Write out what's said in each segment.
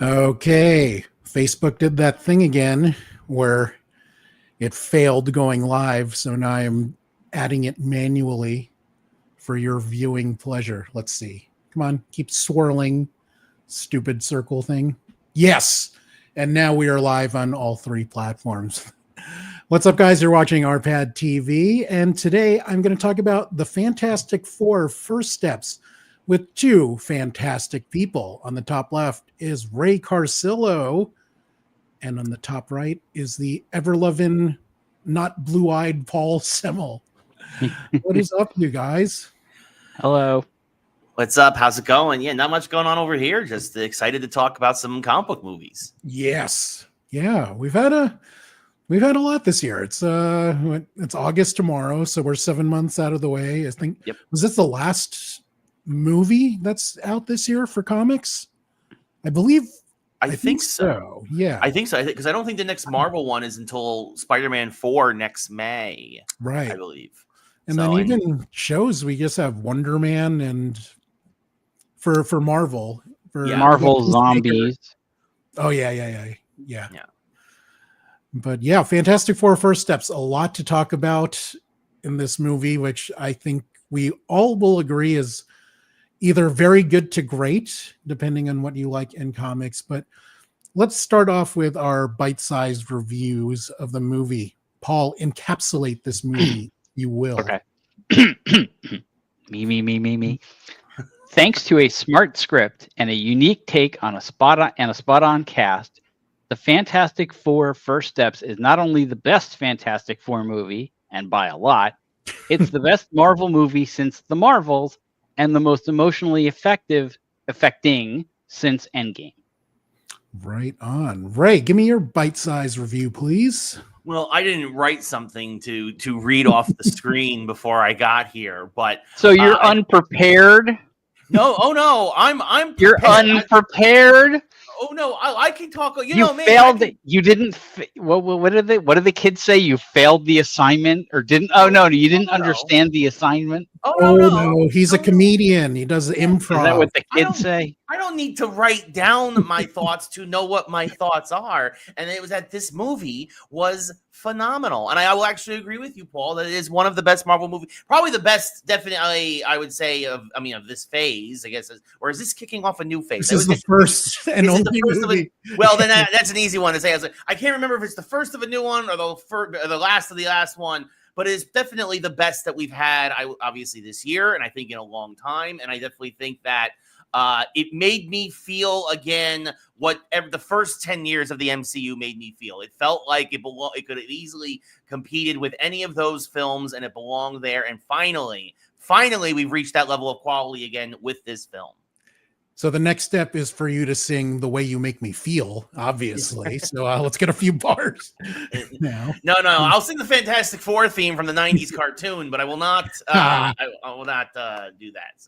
Okay, Facebook did that thing again where it failed going live, so now I'm adding it manually for your viewing pleasure. Let's see. Come on, keep swirling, stupid circle thing. Yes, and now we are live on all three platforms. What's up, guys? You're watching RPadTV, and today I'm going to talk about the Fantastic Four First Steps with two fantastic people. On the top left is Ray Carsillo, and on the top right is the ever-loving, not blue-eyed Paul Semel. What is up, you guys? Hello. What's up? How's it going? Yeah, not much going on over here. Just excited to talk about some comic book movies. Yes. Yeah, we've had a lot this year. It's August tomorrow, so we're 7 months out of the way. I think. Yep. Was this the last movie that's out this year for comics? I believe. I think so. Yeah. I think so. Because I don't think the next Marvel one is until Spider-Man 4 next May. Right. I believe. And then even shows, we just have Wonder Man and for Marvel. Marvel Zombies. Oh, yeah. But yeah, Fantastic Four First Steps. A lot to talk about in this movie, which I think we all will agree is either very good to great, depending on what you like in comics. But let's start off with our bite-sized reviews of the movie. Paul, encapsulate this movie, you will. Okay. Me. Thanks to a smart script and a unique take on a spot-on cast, the Fantastic Four First Steps is not only the best Fantastic Four movie, and by a lot, it's the best Marvel movie since The Marvels, and the most emotionally affecting since Endgame. Right on. Ray, give me your bite-sized review, please. Well, I didn't write something to read off the screen before I got here, but so you're unprepared. No, oh no, I'm. You're unprepared. Oh no, I can talk. You failed. You didn't. What did the kids say? You failed the assignment, or didn't? Oh no, you didn't understand the assignment. Oh no, he's a comedian. He does improv. Is that what the kids say? I don't need to write down my thoughts to know what my thoughts are. And it was that this movie was phenomenal. And I will actually agree with you, Paul, that it is one of the best Marvel movies. Probably the best, definitely, I would say, of this phase, I guess. Or is this kicking off a new phase? This is the first and only movie. Well, then that's an easy one to say. I can't remember if it's the first of a new one or the last of the last one. But it's definitely the best that we've had, obviously, this year, and I think in a long time. And I definitely think that it made me feel again what the first 10 years of the MCU made me feel. It felt like it could have easily competed with any of those films, and it belonged there. And finally, we've reached that level of quality again with this film. So the next step is for you to sing The Way You Make Me Feel, obviously. So let's get a few bars now. No. I'll sing the Fantastic Four theme from the 90s cartoon, but I will not I will not do that.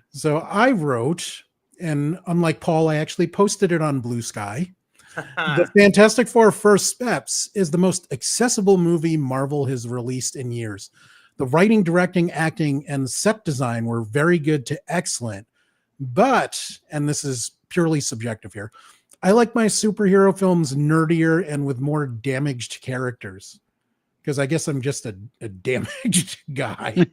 So I wrote, and unlike Paul, I actually posted it on Blue Sky. The Fantastic Four First Steps is the most accessible movie Marvel has released in years. The writing, directing, acting, and set design were very good to excellent. But, and this is purely subjective here, I like my superhero films nerdier and with more damaged characters. Because I guess I'm just a damaged guy.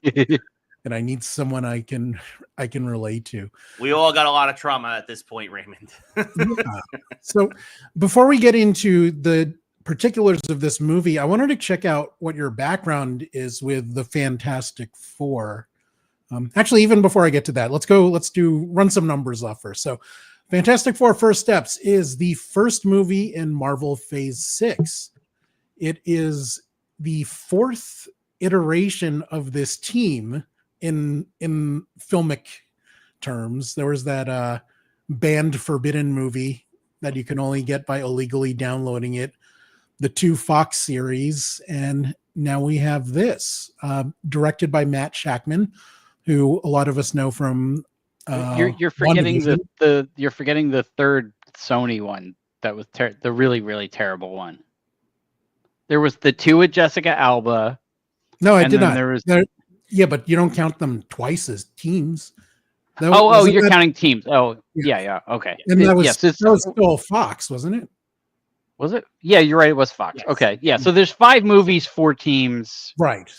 And I need someone I can relate to. We all got a lot of trauma at this point, Raymond. Yeah. So before we get into the particulars of this movie, I wanted to check out what your background is with the Fantastic Four. Actually, even before I get to that, let's run some numbers off first. So Fantastic Four First Steps is the first movie in Marvel Phase 6. It is the fourth iteration of this team in filmic terms. There was that banned Forbidden movie that you can only get by illegally downloading it, the 2 Fox series, and now we have this, directed by Matt Shakman, who a lot of us know from. You're forgetting you're forgetting the third Sony one that was the really, really terrible one. There was the 2 with Jessica Alba. No, I did not. Yeah, but you don't count them twice as teams. You're counting teams. Oh, yeah. Okay. And that was yes, that was still Fox, wasn't it? Was it? Yeah, you're right. It was Fox. Yes. Okay. Yeah. So there's 5 movies, 4 teams, Right.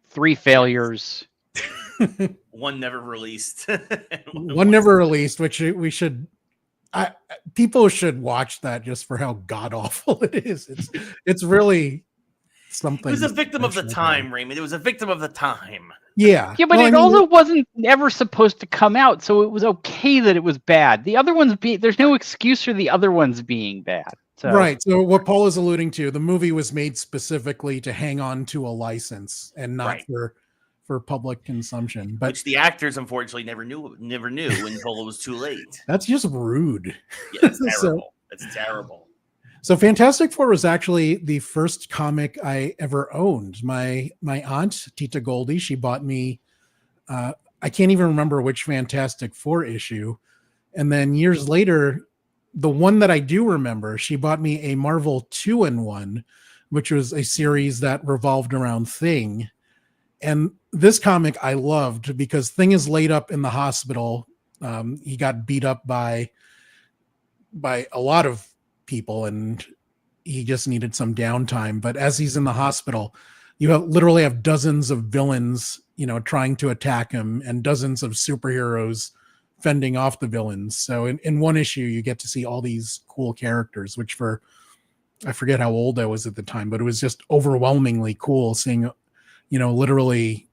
3 failures. One never released. One never released, which we should. People should watch that just for how god awful it is. It's really something. It was a victim of the time, Raymond. It was a victim of the time. Yeah. Yeah, but it also wasn't ever supposed to come out, so it was okay that it was bad. The other ones there's no excuse for the other ones being bad. So. Right. So what Paul is alluding to, the movie was made specifically to hang on to a license and not for public consumption. But which the actors unfortunately never knew until it was too late. That's just rude. Yeah, that's terrible. That's terrible. So Fantastic Four was actually the first comic I ever owned. My aunt, Tita Goldie, she bought me, I can't even remember which Fantastic Four issue. And then years later, the one that I do remember, she bought me a Marvel 2-in-1, which was a series that revolved around Thing. And this comic I loved because Thing is laid up in the hospital. He got beat up by a lot of people and he just needed some downtime. But as he's in the hospital, you literally have dozens of villains, trying to attack him and dozens of superheroes fending off the villains. So in one issue, you get to see all these cool characters, which I forget how old I was at the time, but it was just overwhelmingly cool seeing, literally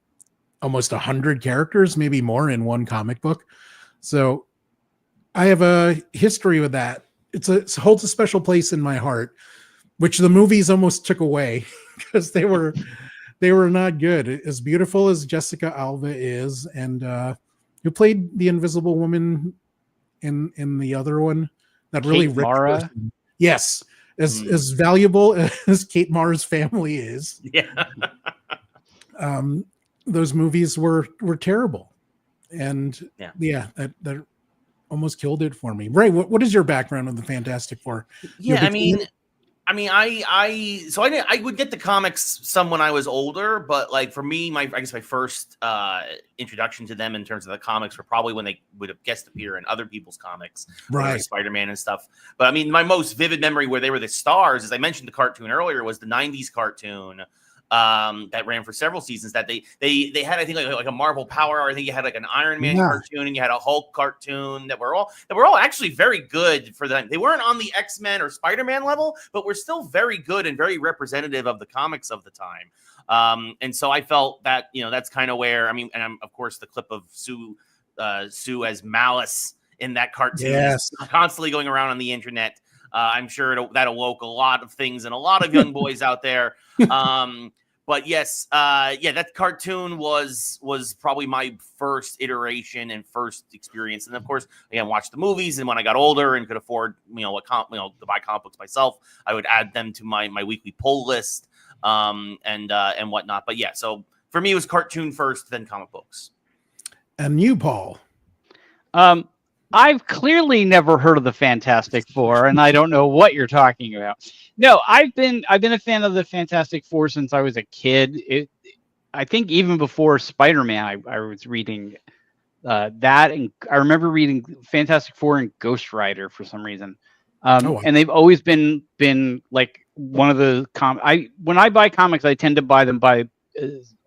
almost 100 characters, maybe more in one comic book. So I have a history with that. It holds a special place in my heart, which the movies almost took away because they were not good. As beautiful as Jessica Alba is, and who played the Invisible Woman in the other one, that really Kate Mara. Person. Yes, as valuable as Kate Mara's family is. Yeah. Those movies were terrible, and that almost killed it for me. Ray, what is your background on the Fantastic Four? Yeah, I would get the comics some when I was older, but like for me, I guess my first introduction to them in terms of the comics were probably when they would have guest appear in other people's comics, right? Spider-Man and stuff. But I mean, my most vivid memory where they were the stars, as I mentioned the cartoon earlier, was the '90s cartoon. That ran for several seasons. That they had, I think, like a Marvel Power Hour. I think you had like an Iron Man cartoon, and you had a Hulk cartoon that were all actually very good for them. They weren't on the X-Men or Spider-Man level, but were still very good and very representative of the comics of the time. And so I felt that that's kind of where and of course the clip of Sue as Malice in that cartoon is constantly going around on the internet. I'm sure that awoke a lot of things and a lot of young boys out there. But yes, that cartoon was probably my first iteration and first experience. And of course, again, watched the movies. And when I got older and could afford, to buy comic books myself, I would add them to my weekly pull list, and whatnot. But yeah, so for me, it was cartoon first, then comic books. And you, Paul? I've clearly never heard of the Fantastic Four, and I don't know what you're talking about. No, I've been a fan of the Fantastic Four since I was a kid. I think even before Spider-Man, I was reading that, and I remember reading Fantastic Four and Ghost Rider for some reason. And they've always been like one of the when I buy comics, I tend to buy them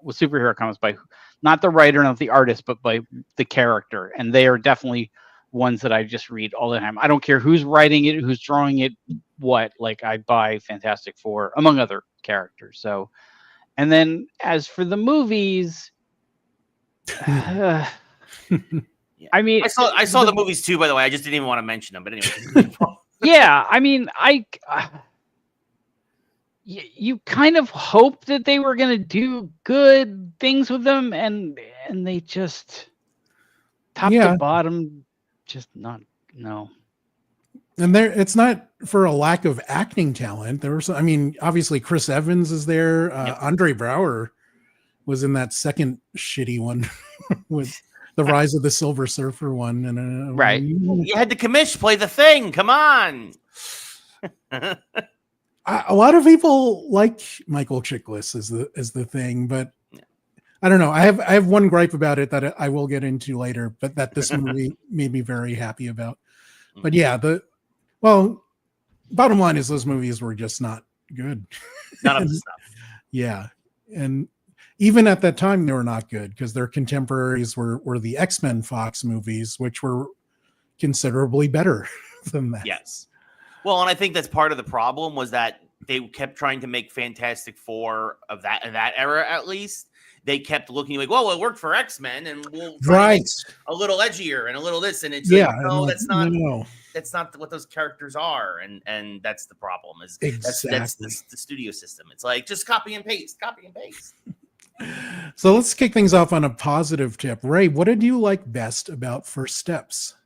with superhero comics by not the writer, not the artist, but by the character, and they are definitely ones that I just read all the time. I don't care who's writing it, who's drawing it, what. Like, I buy Fantastic Four among other characters. So, and then as for the movies, I mean, I saw the movies too. By the way, I just didn't even want to mention them. But anyway, yeah, I mean, you kind of hope that they were going to do good things with them, and they just top to bottom. Just not, no. And it's not for a lack of acting talent. There was, obviously Chris Evans is there. Andre Braugher was in that second shitty one with the Rise of the Silver Surfer one. And right. You had the commish play the Thing. Come on. A lot of people like Michael Chiklis as the Thing, but I don't know. I have one gripe about it that I will get into later, but that this movie made me very happy about. But yeah, bottom line is those movies were just not good. None of the stuff. Yeah. And even at that time, they were not good because their contemporaries were the X-Men Fox movies, which were considerably better than that. Yes. Well, and I think that's part of the problem was that they kept trying to make Fantastic Four of that era, at least. They kept looking like, well, it worked for X-Men, and we'll try to make a little edgier and a little this, and it's like, no, that's not. No. That's not what those characters are, and that's the problem. Is exactly. that's the studio system. It's like just copy and paste. So let's kick things off on a positive tip. Ray, what did you like best about First Steps?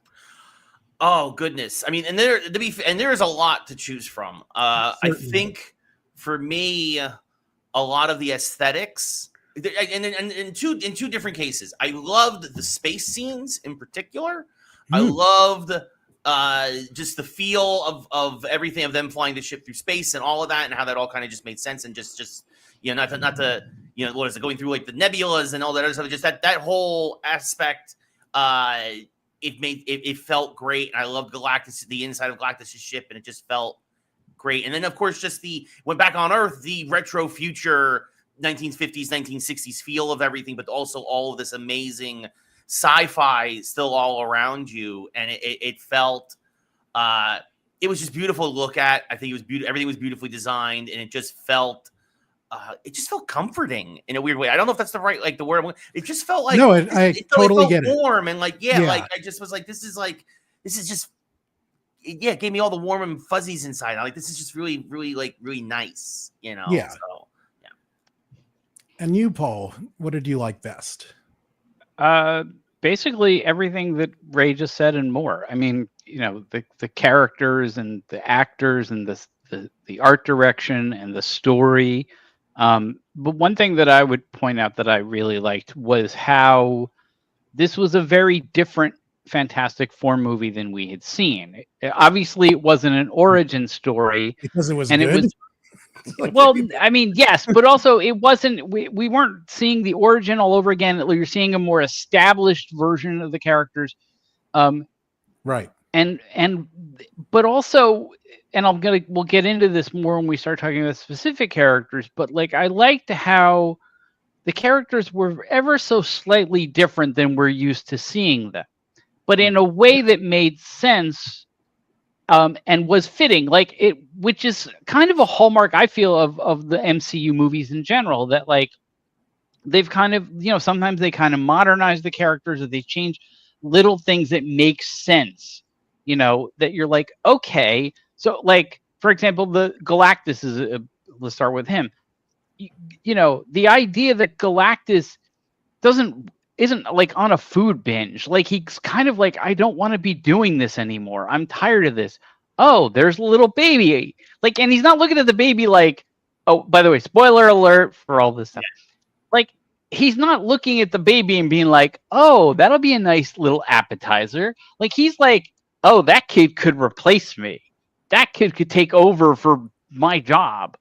Oh goodness! I mean, and there is a lot to choose from. I think for me, a lot of the aesthetics. And in two different cases, I loved the space scenes in particular. I loved just the feel of everything of them flying the ship through space and all of that, and how that all kind of just made sense, and just not to what is it, going through like the nebulas and all that other stuff. Just that whole aspect. It felt great. I loved Galactus, the inside of Galactus' ship, and it just felt great. And then of course, just when back on Earth, the retro future 1950s, 1960s feel of everything, but also all of this amazing sci-fi still all around you. And it felt, it was just beautiful to look at. I think it was beautiful. Everything was beautifully designed, and it just felt comforting in a weird way. I don't know if that's the right, the word. It just felt like, no, it totally get it. Warm and like I just was like, this is just, it gave me all the warm and fuzzies inside. I'm like, this is just really, really really nice, Yeah. So. And you, Paul, what did you like best? Basically everything that Ray just said and more. I mean, the characters and the actors and the art direction and the story. But one thing that I would point out that I really liked was how this was a very different Fantastic Four movie than we had seen. Obviously, it wasn't an origin story because it was and good. It was. Well, I mean, yes, but also it wasn't. We weren't seeing the origin all over again. You're seeing a more established version of the characters, right? But also, and we'll get into this more when we start talking about specific characters. But I liked how the characters were ever so slightly different than we're used to seeing them, but in a way that made sense. And was fitting, which is kind of a hallmark, I feel, of the MCU movies in general, that they've kind of, sometimes they kind of modernize the characters, or they change little things that make sense, that you're like, okay. So for example, the Galactus let's start with him. The idea that Galactus isn't on a food binge. He's kind of I don't want to be doing this anymore. I'm tired of this. Oh, there's a little baby. And he's not looking at the baby oh, by the way, spoiler alert for all this stuff. Yeah. He's not looking at the baby and being oh, that'll be a nice little appetizer. He's oh, that kid could replace me. That kid could take over for my job.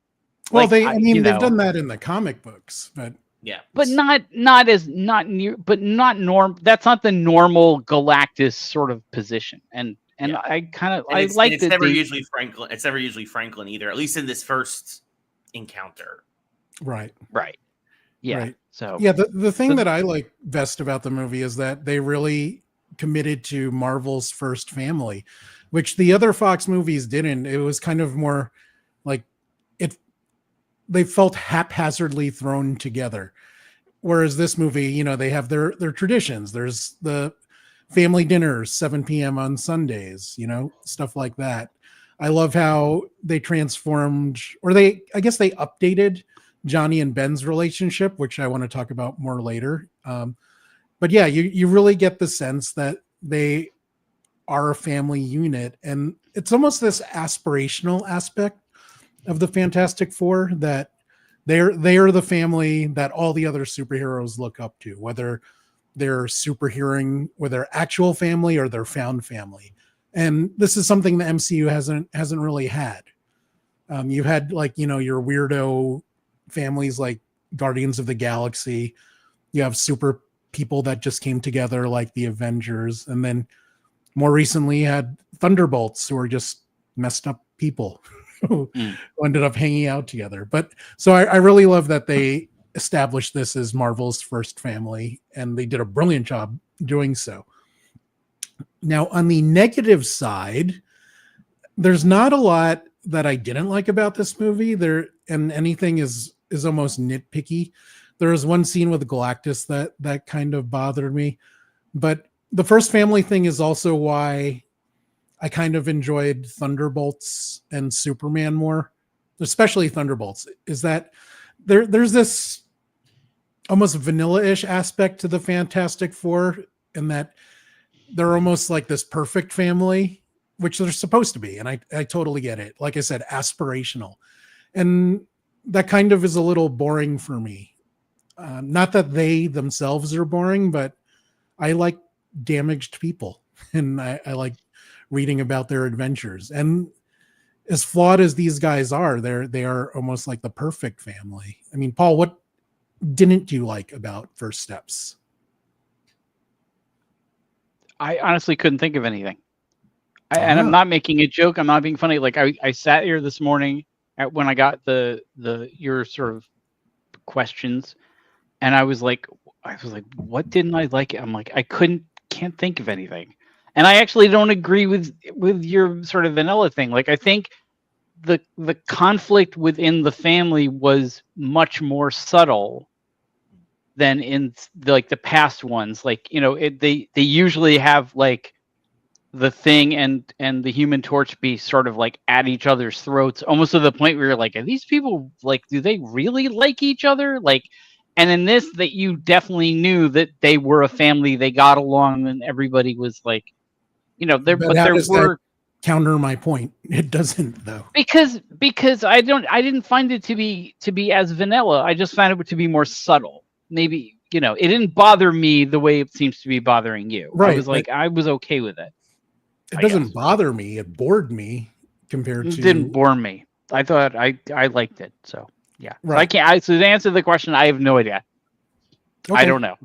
Well, they've done that in the comic books, but yeah, but not near, but not norm. That's not the normal Galactus sort of position, and I kind of I like that. It's never usually Franklin. It's never usually Franklin either. At least in this first encounter. Right. Yeah. Right. So yeah, the thing that I like best about the movie is that they really committed to Marvel's first family, which the other Fox movies didn't. It was kind of more they felt haphazardly thrown together. Whereas this movie, they have their traditions. There's the family dinners, 7 p.m. on Sundays, stuff like that. I love how they transformed, or I guess they updated Johnny and Ben's relationship, which I want to talk about more later. But yeah, you really get the sense that they are a family unit, and it's almost this aspirational aspect of the Fantastic Four that they are the family that all the other superheroes look up to, whether they're superheroing with their actual family or their found family. And this is something the MCU hasn't really had. You've had your weirdo families like Guardians of the Galaxy, you have super people that just came together like the Avengers, and then more recently you had Thunderbolts, who are just messed up people who ended up hanging out together. But so I really love that they established this as Marvel's first family, and they did a brilliant job doing so. Now, on the negative side, there's not a lot that I didn't like about this movie. And anything is almost nitpicky. There was one scene with Galactus that kind of bothered me, but the first family thing is also why I kind of enjoyed Thunderbolts and Superman more, especially Thunderbolts, is that there's this almost vanilla-ish aspect to the Fantastic Four, in that they're almost like this perfect family, which they're supposed to be. And I totally get it. Like I said, aspirational. And that kind of is a little boring for me. Not that they themselves are boring, but I like damaged people, and I like reading about their adventures. And as flawed as these guys are, they are almost like the perfect family. I mean, Paul, what didn't you like about First Steps? I honestly couldn't think of anything. And I'm not making a joke. I'm not being funny. Like I sat here this morning when I got your sort of questions, and I was like, what didn't I like? I'm like, can't think of anything. And I actually don't agree with your sort of vanilla thing. Like, I think the conflict within the family was much more subtle than in the past ones. Like, they usually have like the Thing and the Human Torch be sort of like at each other's throats, almost to the point where you're like, are these people like, do they really like each other? Like, and in this, that you definitely knew that they were a family, they got along, and everybody was like, there counter my point. It doesn't, though, because I didn't find it to be as vanilla. I just found it to be more subtle. Maybe, it didn't bother me the way it seems to be bothering you. Right, I was like, I was okay with it. It doesn't bother me. It bored me compared to. It didn't bore me. I thought I liked it. So yeah. Right. So to answer the question, I have no idea. Okay. I don't know.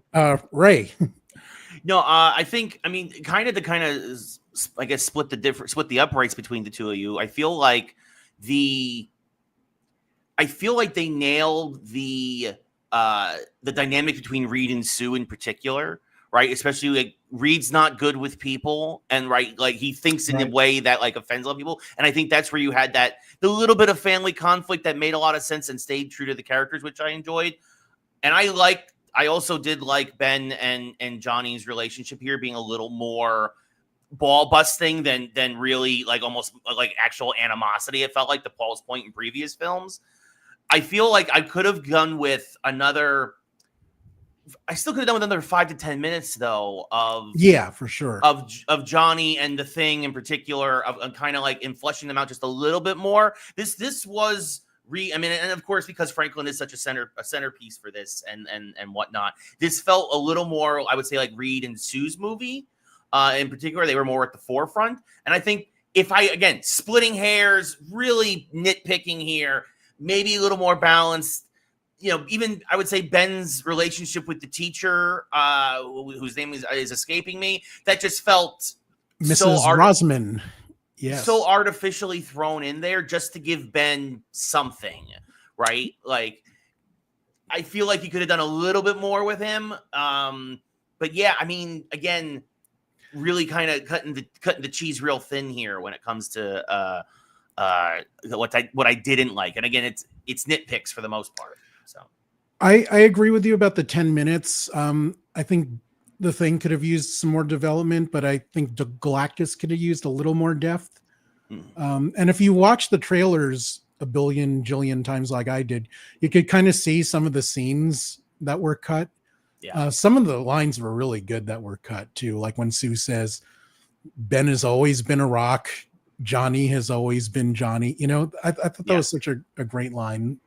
Ray. No, I think, kind of I guess split the uprights between the two of you. I feel like they nailed the dynamic between Reed and Sue in particular, right? Especially like Reed's not good with people, and right, like he thinks in a way that like offends a lot of people. And I think that's where you had the little bit of family conflict that made a lot of sense and stayed true to the characters, which I enjoyed. And I also did like Ben and Johnny's relationship here being a little more ball busting than really like almost like actual animosity. It felt like, to Paul's point in previous films. I feel like I could have gone with I still could have done with another 5 to 10 minutes though for sure of Johnny and the Thing in particular, of kind of like in fleshing them out just a little bit more. This was and of course, because Franklin is such a centerpiece for this and whatnot, this felt a little more, I would say, like Reed and Sue's movie. In particular, they were more at the forefront. And I think again, splitting hairs, really nitpicking here, maybe a little more balanced. Even I would say Ben's relationship with the teacher, whose name is escaping me, that just felt Mrs. Rosman. Yes. So artificially thrown in there just to give Ben something, right? Like, I feel like you could have done a little bit more with him. But yeah, again, really kind of cutting the cheese real thin here when it comes to what I didn't like. And again, it's nitpicks for the most part. So I agree with you about the 10 minutes. I think the Thing could have used some more development, but I think the Galactus could have used a little more depth. And if you watch the trailers a jillion times like I did, you could kind of see some of the scenes that were cut. Yeah. Some of the lines were really good that were cut too. Like when Sue says, Ben has always been a rock. Johnny has always been Johnny. I thought that was such a great line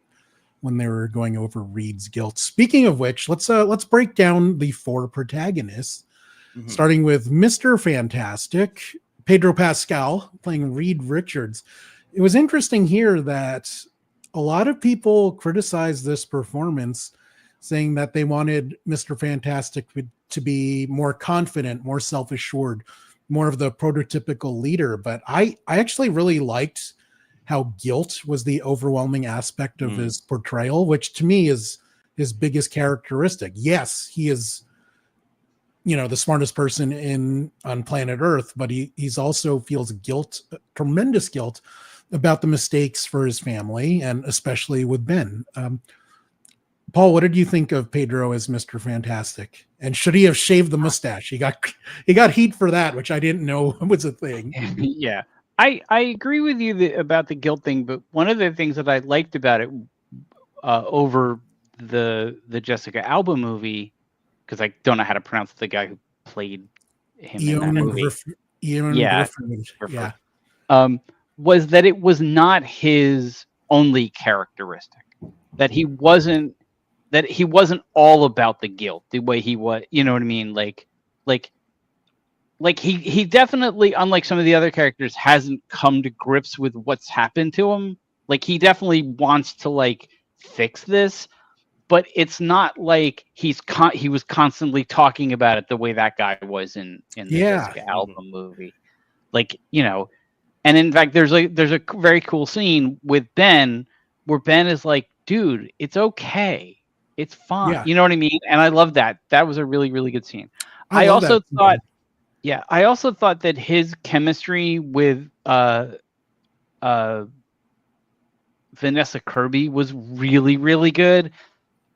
when they were going over Reed's guilt. Speaking of which, let's break down the 4 protagonists, starting with Mr. Fantastic, Pedro Pascal, playing Reed Richards. It was interesting here that a lot of people criticized this performance saying that they wanted Mr. Fantastic to be more confident, more self-assured, more of the prototypical leader. But I actually really liked how guilt was the overwhelming aspect of his portrayal, which to me is his biggest characteristic. Yes, he is, the smartest person on planet Earth, but he's also feels guilt, tremendous guilt about the mistakes for his family, and especially with Ben. Paul, what did you think of Pedro as Mr. Fantastic? And should he have shaved the mustache? He got heat for that, which I didn't know was a thing. Yeah, I agree with you about the guilt thing, but one of the things that I liked about it over the Jessica Alba movie, because I don't know how to pronounce the guy who played him in that movie. Was that it was not his only characteristic. That he wasn't all about the guilt the way he was. You know what I mean? Like he definitely, unlike some of the other characters, hasn't come to grips with what's happened to him. Like he definitely wants to fix this, but it's not like he was constantly talking about it the way that guy was in the Jessica Alba movie. And in fact, there's a very cool scene with Ben where Ben is like, dude, it's okay. It's fine. Yeah. You know what I mean? And I love that. That was a really, really good scene. I also thought that his chemistry with Vanessa Kirby was really, really good.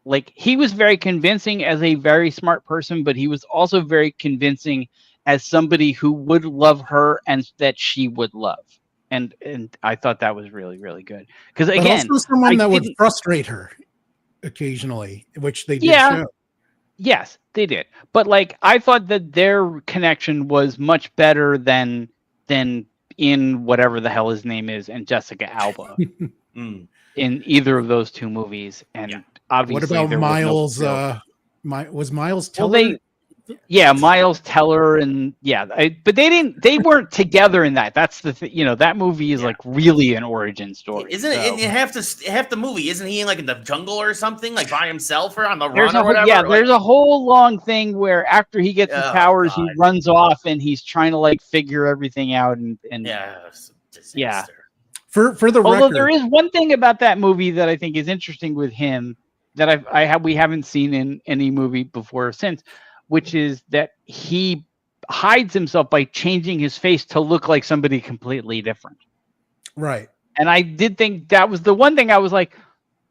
Like, he was very convincing as a very smart person, but he was also very convincing as somebody who would love her and that she would love. And I thought that was really, really good. Because again, also someone that would frustrate her occasionally, which they did show. Yes, they did. But I thought that their connection was much better than in whatever the hell his name is and Jessica Alba in either of those two movies. And obviously, what about Miles? Was Miles Teller? Well, Miles Teller, and but they weren't together in that. That's the thing. That movie is really an origin story, isn't it? And half the movie, isn't he in the jungle or something, by himself or on the run or whatever? Yeah, there's a whole long thing where after he gets his powers, he runs off and he's trying to figure everything out and For the although record, there is one thing about that movie that I think is interesting with him that we haven't seen in any movie before or since, which is that he hides himself by changing his face to look like somebody completely different. Right. And I did think that was the one thing I was like,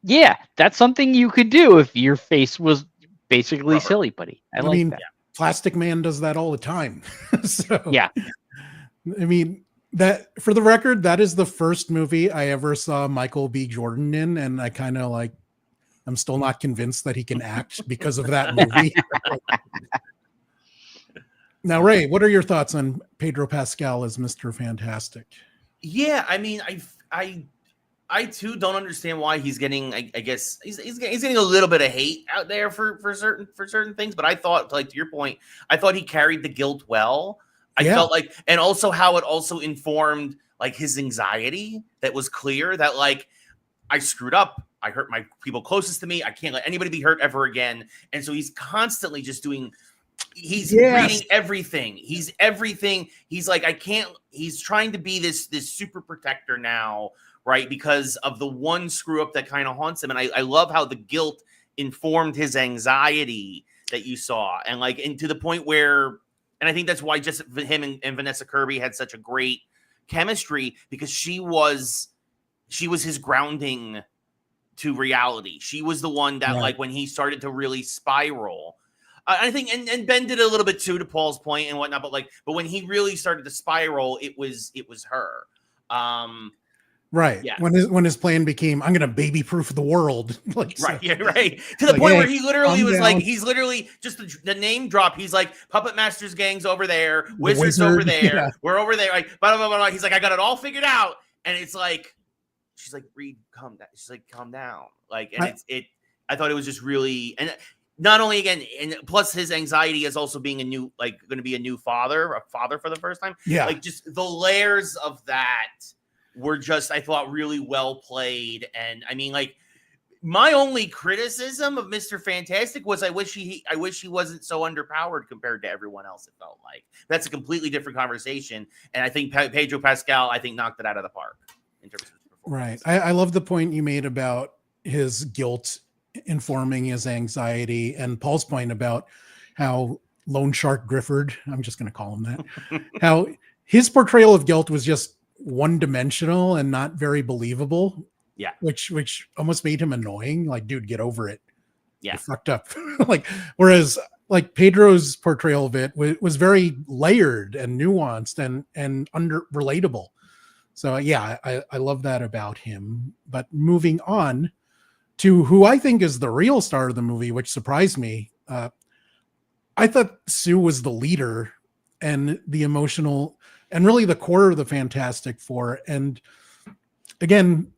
yeah, that's something you could do if your face was basically silly, buddy. I like that. Plastic Man does that all the time. So yeah. I mean, that, for the record, that is the first movie I ever saw Michael B. Jordan in, and I kind of I'm still not convinced that he can act because of that movie. Now, Ray, what are your thoughts on Pedro Pascal as Mr. Fantastic? Yeah, I mean, I too don't understand why he's getting. I guess he's getting a little bit of hate out there for certain things. But I thought, to your point, I thought he carried the guilt well. I felt and also how it also informed his anxiety. That was clear that I screwed up. I hurt my people closest to me. I can't let anybody be hurt ever again. And so he's constantly just doing. He's reading everything. He's everything. He's he's trying to be this super protector now, right? Because of the one screw up that kind of haunts him. And I love how the guilt informed his anxiety that you saw. And and to the point where, and I think that's why just him and Vanessa Kirby had such a great chemistry, because she was his grounding to reality. She was the one that when he started to really spiral, I think, and Ben did a little bit too, to Paul's point and whatnot, but when he really started to spiral, it was her. Right. Yeah. When his plan became, I'm going to baby proof the world. Right. Yeah. Right. To the point where he literally was he's literally just the name drop. He's Puppet Masters gang's over there. Wizards over there. Yeah. We're over there. Blah, blah, blah, blah. He's I got it all figured out. And it's she's Reed, calm down. She's calm down. I thought it was just really, and not only again, and plus his anxiety is also being a new, going to be a father for the first time. Yeah. Just the layers of that were just, I thought, really well played. And I mean, My only criticism of Mr. Fantastic was I wish he wasn't so underpowered compared to everyone else. It felt like that's a completely different conversation, and I think Pedro Pascal knocked it out of the park in terms of his performance. Right. I love the point you made about his guilt informing his anxiety, and Paul's point about how Lone Shark Grifford, I'm just going to call him that, how his portrayal of guilt was just one-dimensional and not very believable. Yeah. Which almost made him annoying. Like, dude, get over it. Yeah. You're fucked up. Like, whereas like Pedro's portrayal of it was very layered and nuanced and relatable. So yeah, I love that about him. But moving on to who I think is the real star of the movie, which surprised me. I thought Sue was the leader and the emotional and really the core of the Fantastic Four. And again,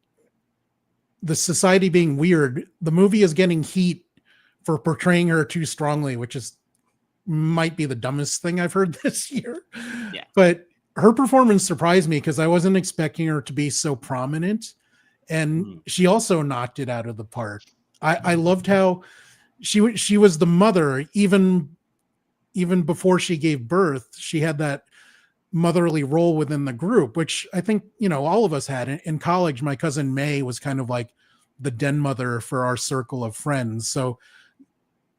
the society being weird, the movie is getting heat for portraying her too strongly, which might be the dumbest thing I've heard this year. Yeah. But her performance surprised me because I wasn't expecting her to be so prominent. And she also knocked it out of the park. I loved how she was the mother, even before she gave birth. She had that motherly role within the group, which I think, all of us had. In college, my cousin May was kind of like the den mother for our circle of friends. So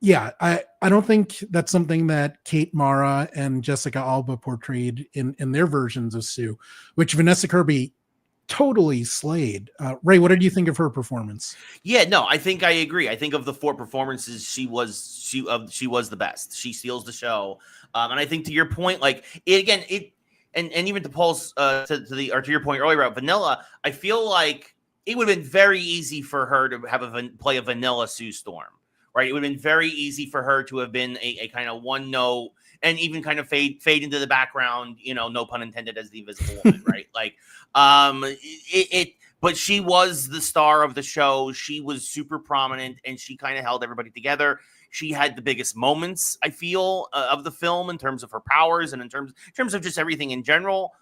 yeah, I don't think that's something that Kate Mara and Jessica Alba portrayed in their versions of Sue, which Vanessa Kirby totally slayed. Ray, what did you think of her performance? Yeah, no, I think I agree. I think of the 4 performances, she was the best. She steals the show. And I think to your point, like and even to Paul's to your point earlier about Vanilla, I feel like it would have been very easy for her to have play a vanilla Sue Storm, right? It would have been very easy for her to have been a kind of one note and even kind of fade into the background, no pun intended, as the Invisible Woman, right? Like, but she was the star of the show. She was super prominent, and she kind of held everybody together. She had the biggest moments, I feel, of the film in terms of her powers and in terms of just everything in general.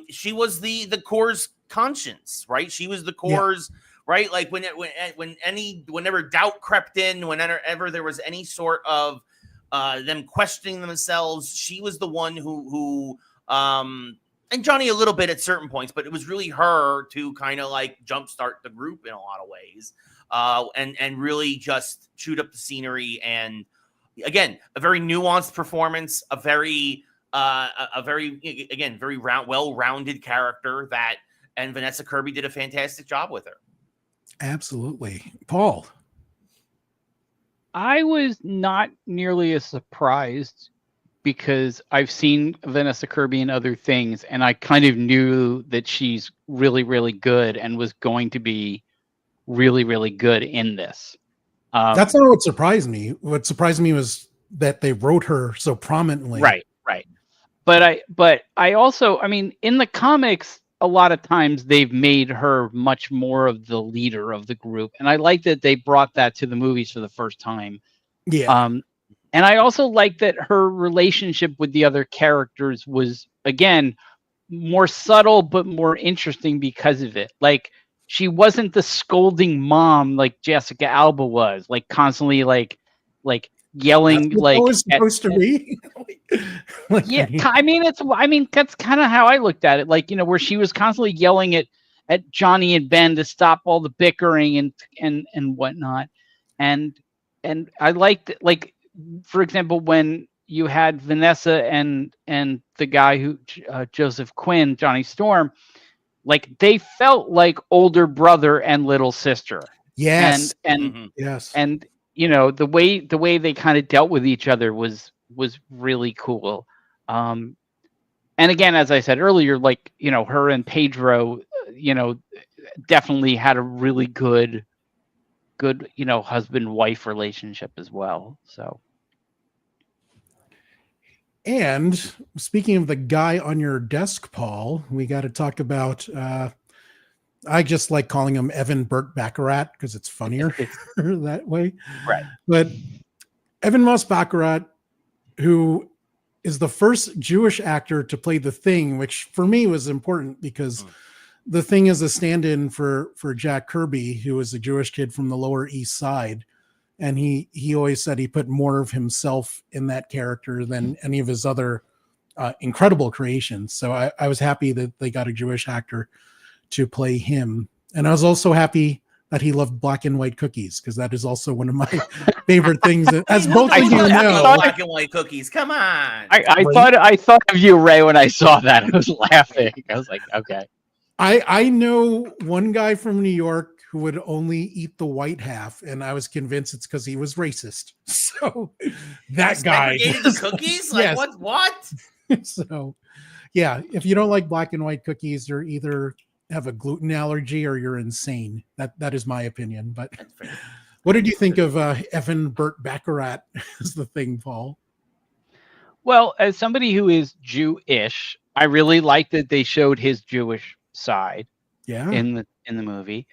She was the core's conscience, right? She was the core's, right? Like whenever doubt crept in, whenever there was any sort of them questioning themselves, she was the one who and Johnny a little bit at certain points, but it was really her to kind of like jumpstart the group in a lot of ways. And really just chewed up the scenery. And again, a very nuanced performance, a very well-rounded character and Vanessa Kirby did a fantastic job with her. Absolutely. Paul. I was not nearly as surprised because I've seen Vanessa Kirby in other things, and I kind of knew that she's really, really good and was going to be really, really good in this. That's not what surprised me. What surprised me was that they wrote her so prominently. Right. But I also, in the comics, a lot of times they've made her much more of the leader of the group. And I like that they brought that to the movies for the first time. Yeah. And I also like that her relationship with the other characters was, again, more subtle, but more interesting because of it. Like, she wasn't the scolding mom like Jessica Alba was, like constantly like yelling. That's like it was supposed to be. Yeah, that's kind of how I looked at it. Like, where she was constantly yelling at Johnny and Ben to stop all the bickering and whatnot. And I liked, like, for example, when you had Vanessa and the guy who Joseph Quinn, Johnny Storm, like they felt like older brother and little sister. Yes. And yes. And the way they kind of dealt with each other was really cool. And again, as I said earlier, like, her and Pedro, definitely had a really good, husband-wife relationship as well. So. And speaking of the guy on your desk, Paul, we got to talk about, I just like calling him Evan Burt Baccarat because it's funnier that way. Right. But Evan Moss Baccarat, who is the first Jewish actor to play the Thing, which for me was important because the thing is a stand-in for Jack Kirby, who was a Jewish kid from the Lower East Side. And he always said he put more of himself in that character than any of his other incredible creations. So I was happy that they got a Jewish actor to play him. And I was also happy that he loved black and white cookies, because that is also one of my favorite things. As both of you know, black and white cookies. Come on. I thought of you, Ray, when I saw that. I was laughing. I was like, okay. I know one guy from New York who would only eat the white half, and I was convinced it's because he was racist. So that guy ate the cookies? Like, yes. What? So yeah, if you don't like black and white cookies, you're either have a gluten allergy or you're insane. That is my opinion. But what did you think of Evan Burt Baccarat as the thing, Paul? Well, as somebody who is Jewish, I really liked that they showed his Jewish side in the movie.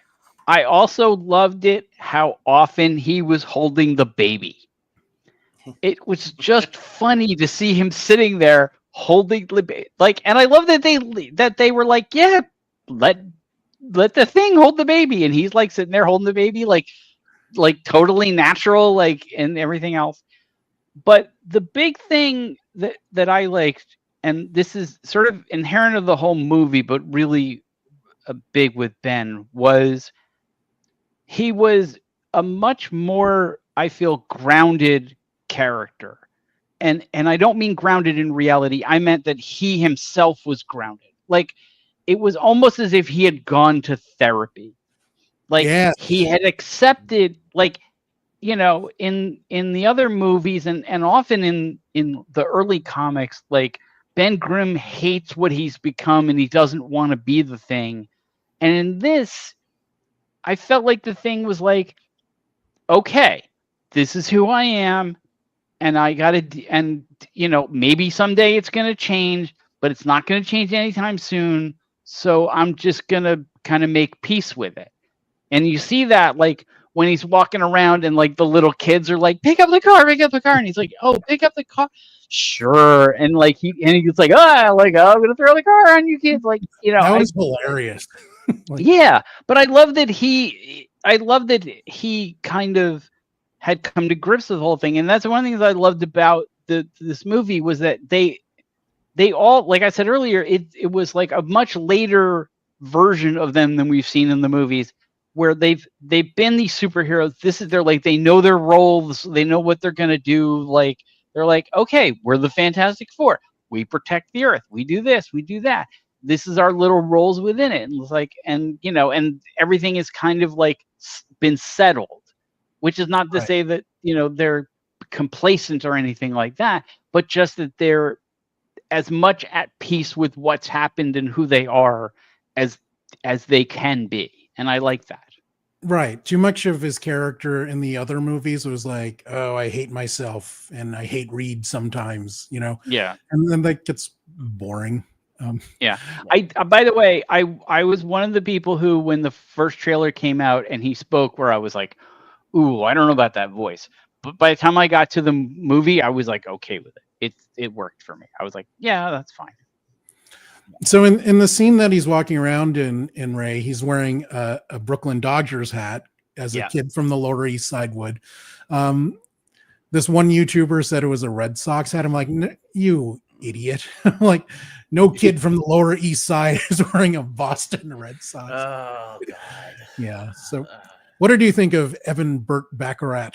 I also loved it how often he was holding the baby. It was just funny to see him sitting there holding the baby. Like, and I love that they were like, yeah, let the thing hold the baby, and he's like sitting there holding the baby, like totally natural, like, and everything else. But the big thing that I liked, and this is sort of inherent of the whole movie, but really big with Ben, was he was a much more, I feel, grounded character. And I don't mean grounded in reality. I meant that he himself was grounded. Like, it was almost as if he had gone to therapy. Like, he had accepted, like, you know, in the other movies and often in the early comics, like, Ben Grimm hates what he's become and he doesn't want to be the Thing. And in this, I felt like the Thing was like, okay, this is who I am, and I got to, and, you know, maybe someday it's going to change, but it's not going to change anytime soon. So I'm just going to kind of make peace with it. And you see that, like, when he's walking around and, like, the little kids are like, pick up the car. And he's like, oh, pick up the car. Sure. And, like, he's like, I'm going to throw the car on you kids. Like, you know, that was hilarious. Yeah, but I love that he kind of had come to grips with the whole thing, and that's one of the things I loved about this movie was that they all, like I said earlier, it was like a much later version of them than we've seen in the movies, where they've been these superheroes. This is they know their roles, they know what they're gonna do. Like, they're like, okay, we're the Fantastic Four, we protect the Earth, we do this, we do that. This is our little roles within it. And it's like, and, you know, and everything is kind of like been settled, which is not to say that, you know, they're complacent or anything like that, but just that they're as much at peace with what's happened and who they are as they can be. And I like that. Right. Too much of his character in the other movies was like, oh, I hate myself and I hate Reed sometimes, you know? Yeah. And then that gets boring. Yeah. By the way, I was one of the people who, when the first trailer came out and he spoke, where I was like, ooh, I don't know about that voice. But by the time I got to the movie, I was like, okay with it. It worked for me. I was like, yeah, that's fine. So in the scene that he's walking around in Ray, he's wearing a Brooklyn Dodgers hat, as a kid from the Lower East Side would. This one YouTuber said it was a Red Sox hat. I'm like, you idiot. Like, no kid from the Lower East Side is wearing a Boston Red Sox. Oh, God. Yeah. So what did you think of Evan Burt Baccarat?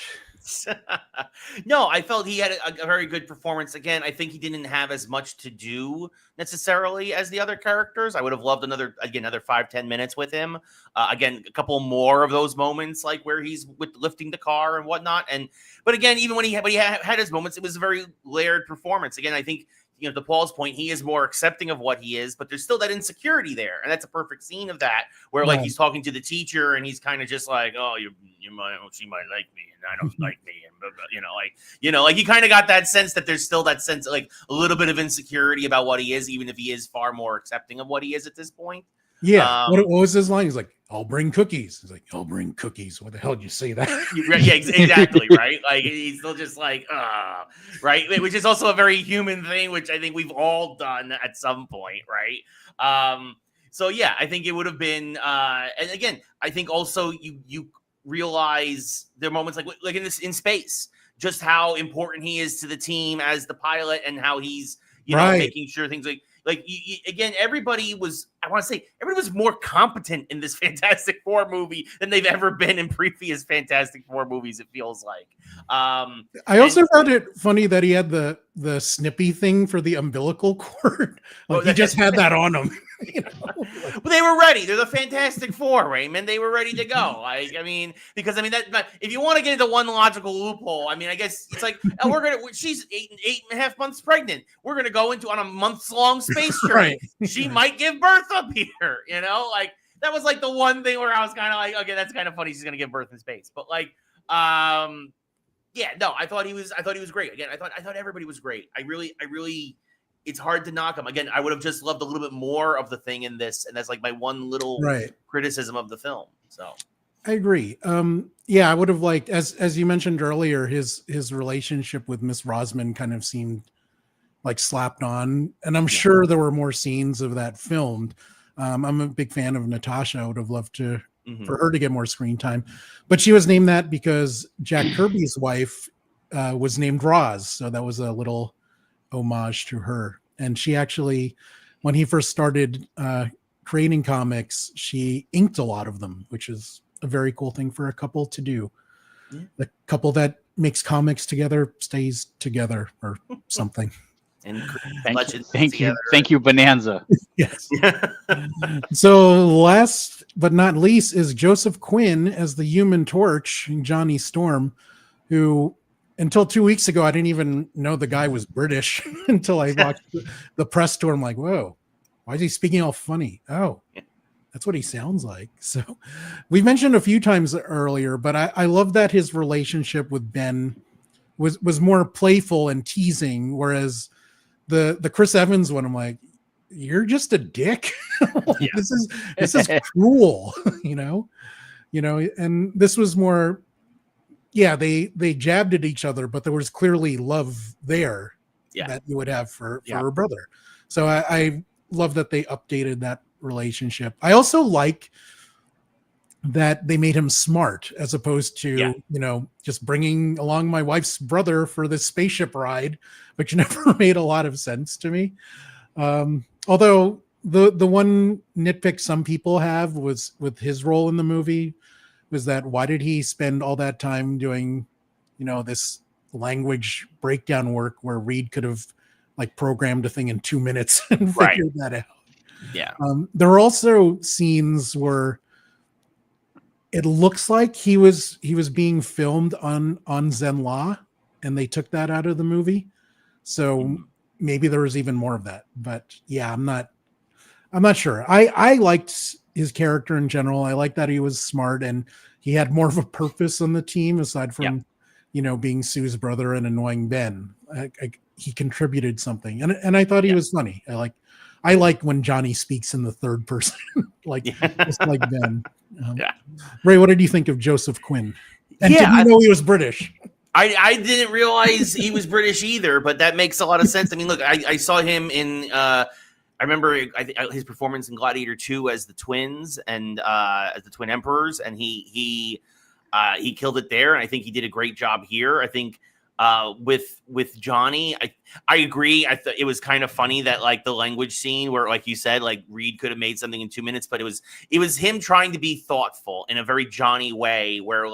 No, I felt he had a very good performance. Again, I think he didn't have as much to do necessarily as the other characters. I would have loved another 5-10 minutes with him. Again, a couple more of those moments, like where he's with lifting the car and whatnot. But again, even when he had his moments, it was a very layered performance. Again, I think, you know, to Paul's point, he is more accepting of what he is, but there's still that insecurity there. And that's a perfect scene of that, where like he's talking to the teacher and he's kind of just like, oh, she might like me and I don't like me. And blah, blah, like you kind of got that sense that there's still that sense of like a little bit of insecurity about what he is, even if he is far more accepting of what he is at this point. Yeah. What was his line? He's like, I'll bring cookies. He's like, I'll bring cookies. What the hell did you say that? Yeah, exactly. Right. Like, he's still just like, right. Which is also a very human thing, which I think we've all done at some point. Right. So yeah, I think it would have been. And again, I think also you realize there are moments like in space, just how important he is to the team as the pilot, and how he's making sure things again, everybody was more competent in this Fantastic Four movie than they've ever been in previous Fantastic Four movies, it feels like. I also found it funny that he had the snippy thing for the umbilical cord. He just had that on him. But they were ready. They're the Fantastic Four, Raymond. They were ready to go. Because that if you want to get into one logical loophole, I guess it's like, she's 8.5 months pregnant. We're gonna go on a months-long space journey. Right. She might give birth up here. That was like the one thing where I was kind of like, okay, that's kind of funny. She's gonna give birth in space, but yeah, no, I thought he was great. Again, I thought everybody was great. I really, it's hard to knock him. Again, I would have just loved a little bit more of the Thing in this, and that's like my one little criticism of the film. So I agree. Yeah, I would have liked, as you mentioned earlier, his relationship with Miss Rosman kind of seemed like slapped on, and I'm sure there were more scenes of that filmed. I'm a big fan of Natasha. I would have loved to for her to get more screen time, but she was named that because Jack Kirby's wife was named Roz, so that was a little homage to her. And she actually, when he first started creating comics, she inked a lot of them, which is a very cool thing for a couple to do. Yeah. The couple that makes comics together stays together or something. And thank you, Bonanza. Yes. So last but not least is Joseph Quinn as the Human Torch, Johnny Storm, who until 2 weeks ago I didn't even know the guy was British until I watched the press tour. I'm like, whoa, why is he speaking all funny? Oh, that's what he sounds like. So we've mentioned a few times earlier, but I love that his relationship with Ben was more playful and teasing, whereas the Chris Evans one, I'm like, you're just a dick. This is cruel, and this was more, they jabbed at each other, but there was clearly love there that you would have for her brother. So I love that they updated that relationship. I also like that they made him smart as opposed to, just bringing along my wife's brother for this spaceship ride, which never made a lot of sense to me. Although the one nitpick some people have was with his role in the movie was that why did he spend all that time doing, this language breakdown work where Reed could have programmed a thing in 2 minutes and figured that out. Yeah. There are also scenes where it looks like he was being filmed on Zenla, and they took that out of the movie. So maybe there was even more of that. But yeah, I'm not sure. I liked his character in general. I like that he was smart and he had more of a purpose on the team aside from being Sue's brother and annoying Ben. He contributed something, and I thought he was funny. I like when Johnny speaks in the third person, just like Ben. Ray, what did you think of Joseph Quinn? And did you know he was British? I didn't realize he was British either, but that makes a lot of sense. I mean, look, I saw him in. I remember his performance in Gladiator 2 as the twins and as the twin emperors, and he killed it there. And I think he did a great job here. I think with Johnny, I agree. I thought it was kind of funny that the language scene where, like you said, Reed could have made something in 2 minutes, but it was him trying to be thoughtful in a very Johnny way where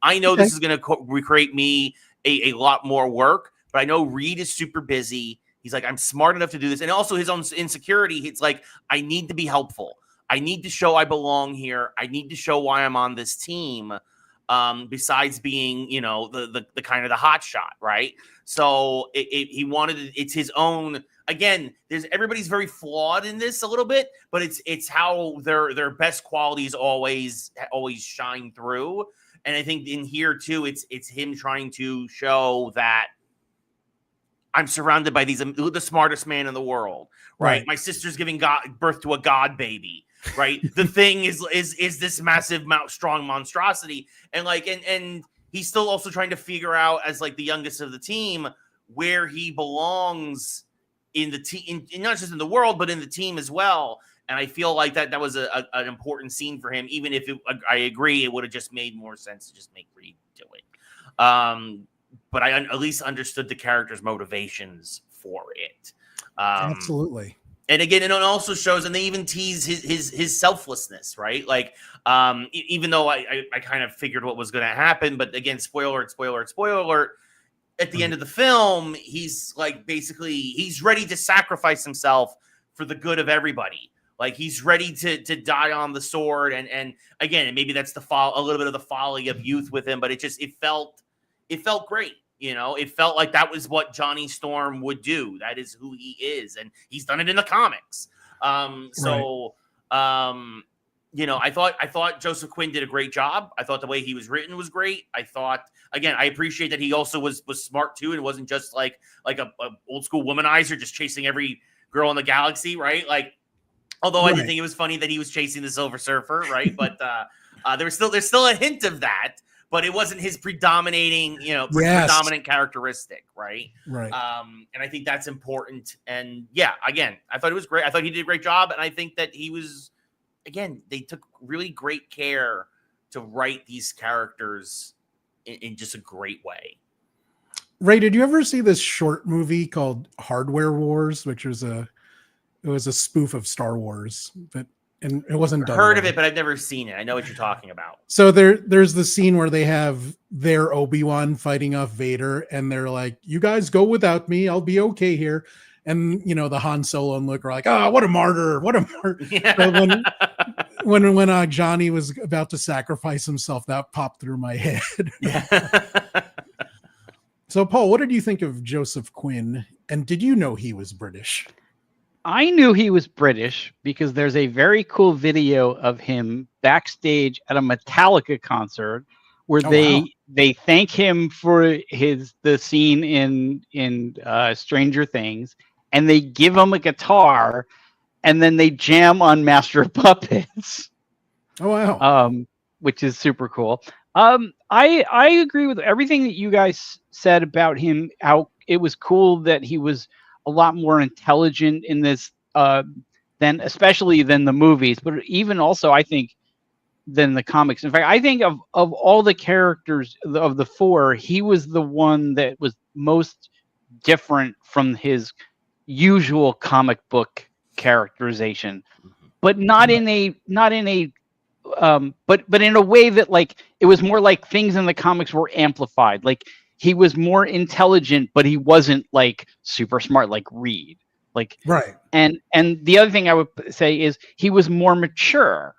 I know this is going to recreate me a lot more work, but I know Reed is super busy. He's like, I'm smart enough to do this. And also his own insecurity. It's like, I need to be helpful. I need to show I belong here. I need to show why I'm on this team. Besides being, the kind of the hot shot, right? So he wanted it's his own. Again, everybody's very flawed in this a little bit, but it's how their best qualities always shine through. And I think in here too, it's him trying to show that I'm surrounded by the smartest man in the world, right? My sister's giving birth to a god baby. Right, the Thing is this massive, strong monstrosity, and and he's still also trying to figure out as the youngest of the team where he belongs in the team, not just in the world, but in the team as well. And I feel like that was an important scene for him, even if I agree it would have just made more sense to just make Reed do it. But I at least understood the character's motivations for it. Absolutely. And again, it also shows, and they even tease his selflessness, right? Like, even though I kind of figured what was going to happen, but again, spoiler alert. At the end of the film, he's like, basically, he's ready to sacrifice himself for the good of everybody. Like, he's ready to die on the sword. And again, maybe that's a little bit of the folly of youth with him, but it felt great. You know, it felt like that was what Johnny Storm would do. That is who he is. And he's done it in the comics. You know, I thought Joseph Quinn did a great job. I thought the way he was written was great. I thought, again, I appreciate that he also was smart too. It wasn't just like a old school womanizer just chasing every girl in the galaxy, right? Like, although I did think it was funny that he was chasing the Silver Surfer, right? But there's still a hint of that. But it wasn't his predominant characteristic, right? Right. And I think that's important. And yeah, again, I thought it was great. I thought he did a great job. And I think that he was, again, they took really great care to write these characters in just a great way. Ray, did you ever see this short movie called Hardware Wars, which was a spoof of Star Wars, and it wasn't done. Heard of it, but I've never seen it. I know what you're talking about. So there's the scene where they have their Obi-Wan fighting off Vader, and they're like, "You guys go without me. I'll be okay here." And you know, the Han Solo and Luke are like, "Oh, what a martyr! What a martyr!" Yeah. So when Johnny was about to sacrifice himself, that popped through my head. Yeah. So, Paul, what did you think of Joseph Quinn? And did you know he was British? I knew he was British because there's a very cool video of him backstage at a Metallica concert where they thank him for the scene in Stranger Things, and they give him a guitar, and then they jam on Master of Puppets. Oh wow! Which is super cool. I agree with everything that you guys said about him. How it was cool that he was a lot more intelligent in this especially than the movies, but even also I think than the comics. In fact, I think of all the characters of the four, he was the one that was most different from his usual comic book characterization, but not in a but in a way that, like, it was more like things in the comics were amplified. Like, he was more intelligent, but he wasn't like super smart like Reed. Like, right. And the other thing I would say is he was more mature.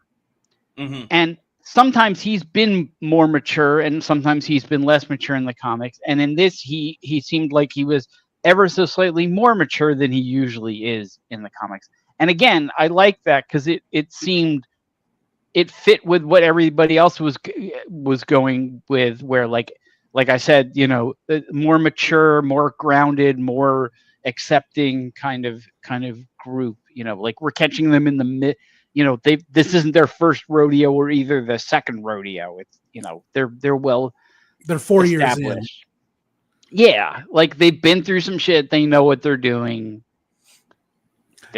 Mm-hmm. And sometimes he's been more mature and sometimes he's been less mature in the comics. And in this, he seemed like he was ever so slightly more mature than he usually is in the comics. And again, I like that because it seemed it fit with what everybody else was going with, where like I said, you know, more mature, more grounded, more accepting kind of group. You know, like we're catching them in the mid. You know, this isn't their first rodeo or either the second rodeo. It's, you know, they're 4 years in. Yeah, like they've been through some shit. They know what they're doing.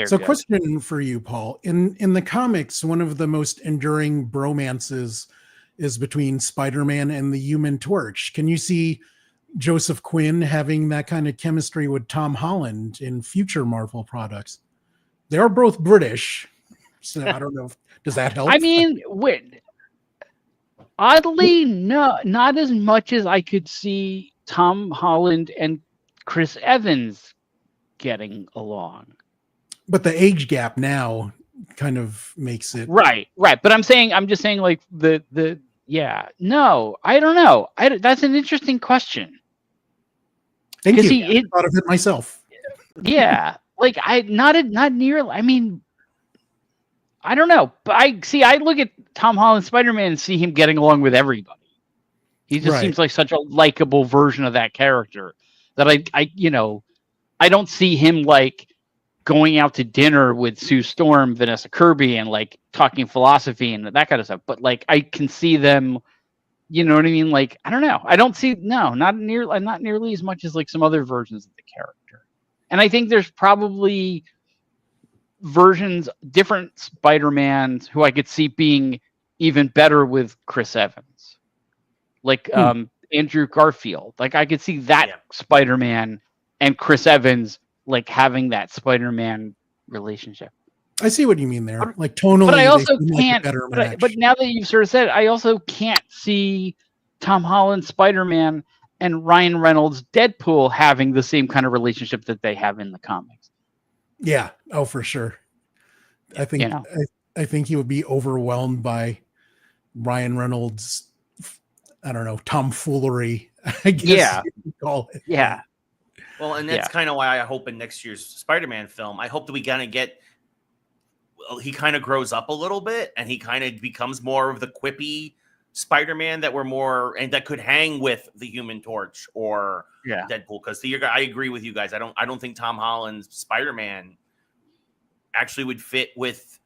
So, question for you, Paul. In the comics, one of the most enduring bromances is between Spider-Man and the Human Torch. Can you see Joseph Quinn having that kind of chemistry with Tom Holland in future Marvel products? They are both British, so I don't know. Does that help? I mean, oddly, no, not as much as I could see Tom Holland and Chris Evans getting along. But the age gap now kind of makes it right. But I'm just saying, like no, I don't know. That's an interesting question. Thank you. I thought of it myself. Yeah, like not nearly. I mean, I don't know, but I look at Tom Holland Spider-Man and see him getting along with everybody. He just seems like such a likable version of that character that I don't see him like going out to dinner with Sue Storm, Vanessa Kirby, and like talking philosophy and that kind of stuff. But like I can see them, you know what I mean? Like, I don't know. I don't see not nearly as much as like some other versions of the character. And I think there's probably versions, different Spider-Mans who I could see being even better with Chris Evans, like Andrew Garfield. Like I could see that Spider-Man and Chris Evans like having that Spider-Man relationship. I see what you mean there. Like tonally, but I also they seem can't. like a better match. But now that you've sort of said it, I also can't see Tom Holland Spider-Man and Ryan Reynolds Deadpool having the same kind of relationship that they have in the comics. Yeah. Oh, for sure. I think I think he would be overwhelmed by Ryan Reynolds. I don't know, tomfoolery. I guess you could call it. Yeah. Well, and that's kind of why I hope in next year's Spider-Man film, I hope that we kind of get. He kind of grows up a little bit, and he kind of becomes more of the quippy Spider-Man that we're more and that could hang with the Human Torch or Deadpool. Because I agree with you guys. I don't think Tom Holland's Spider-Man actually would fit with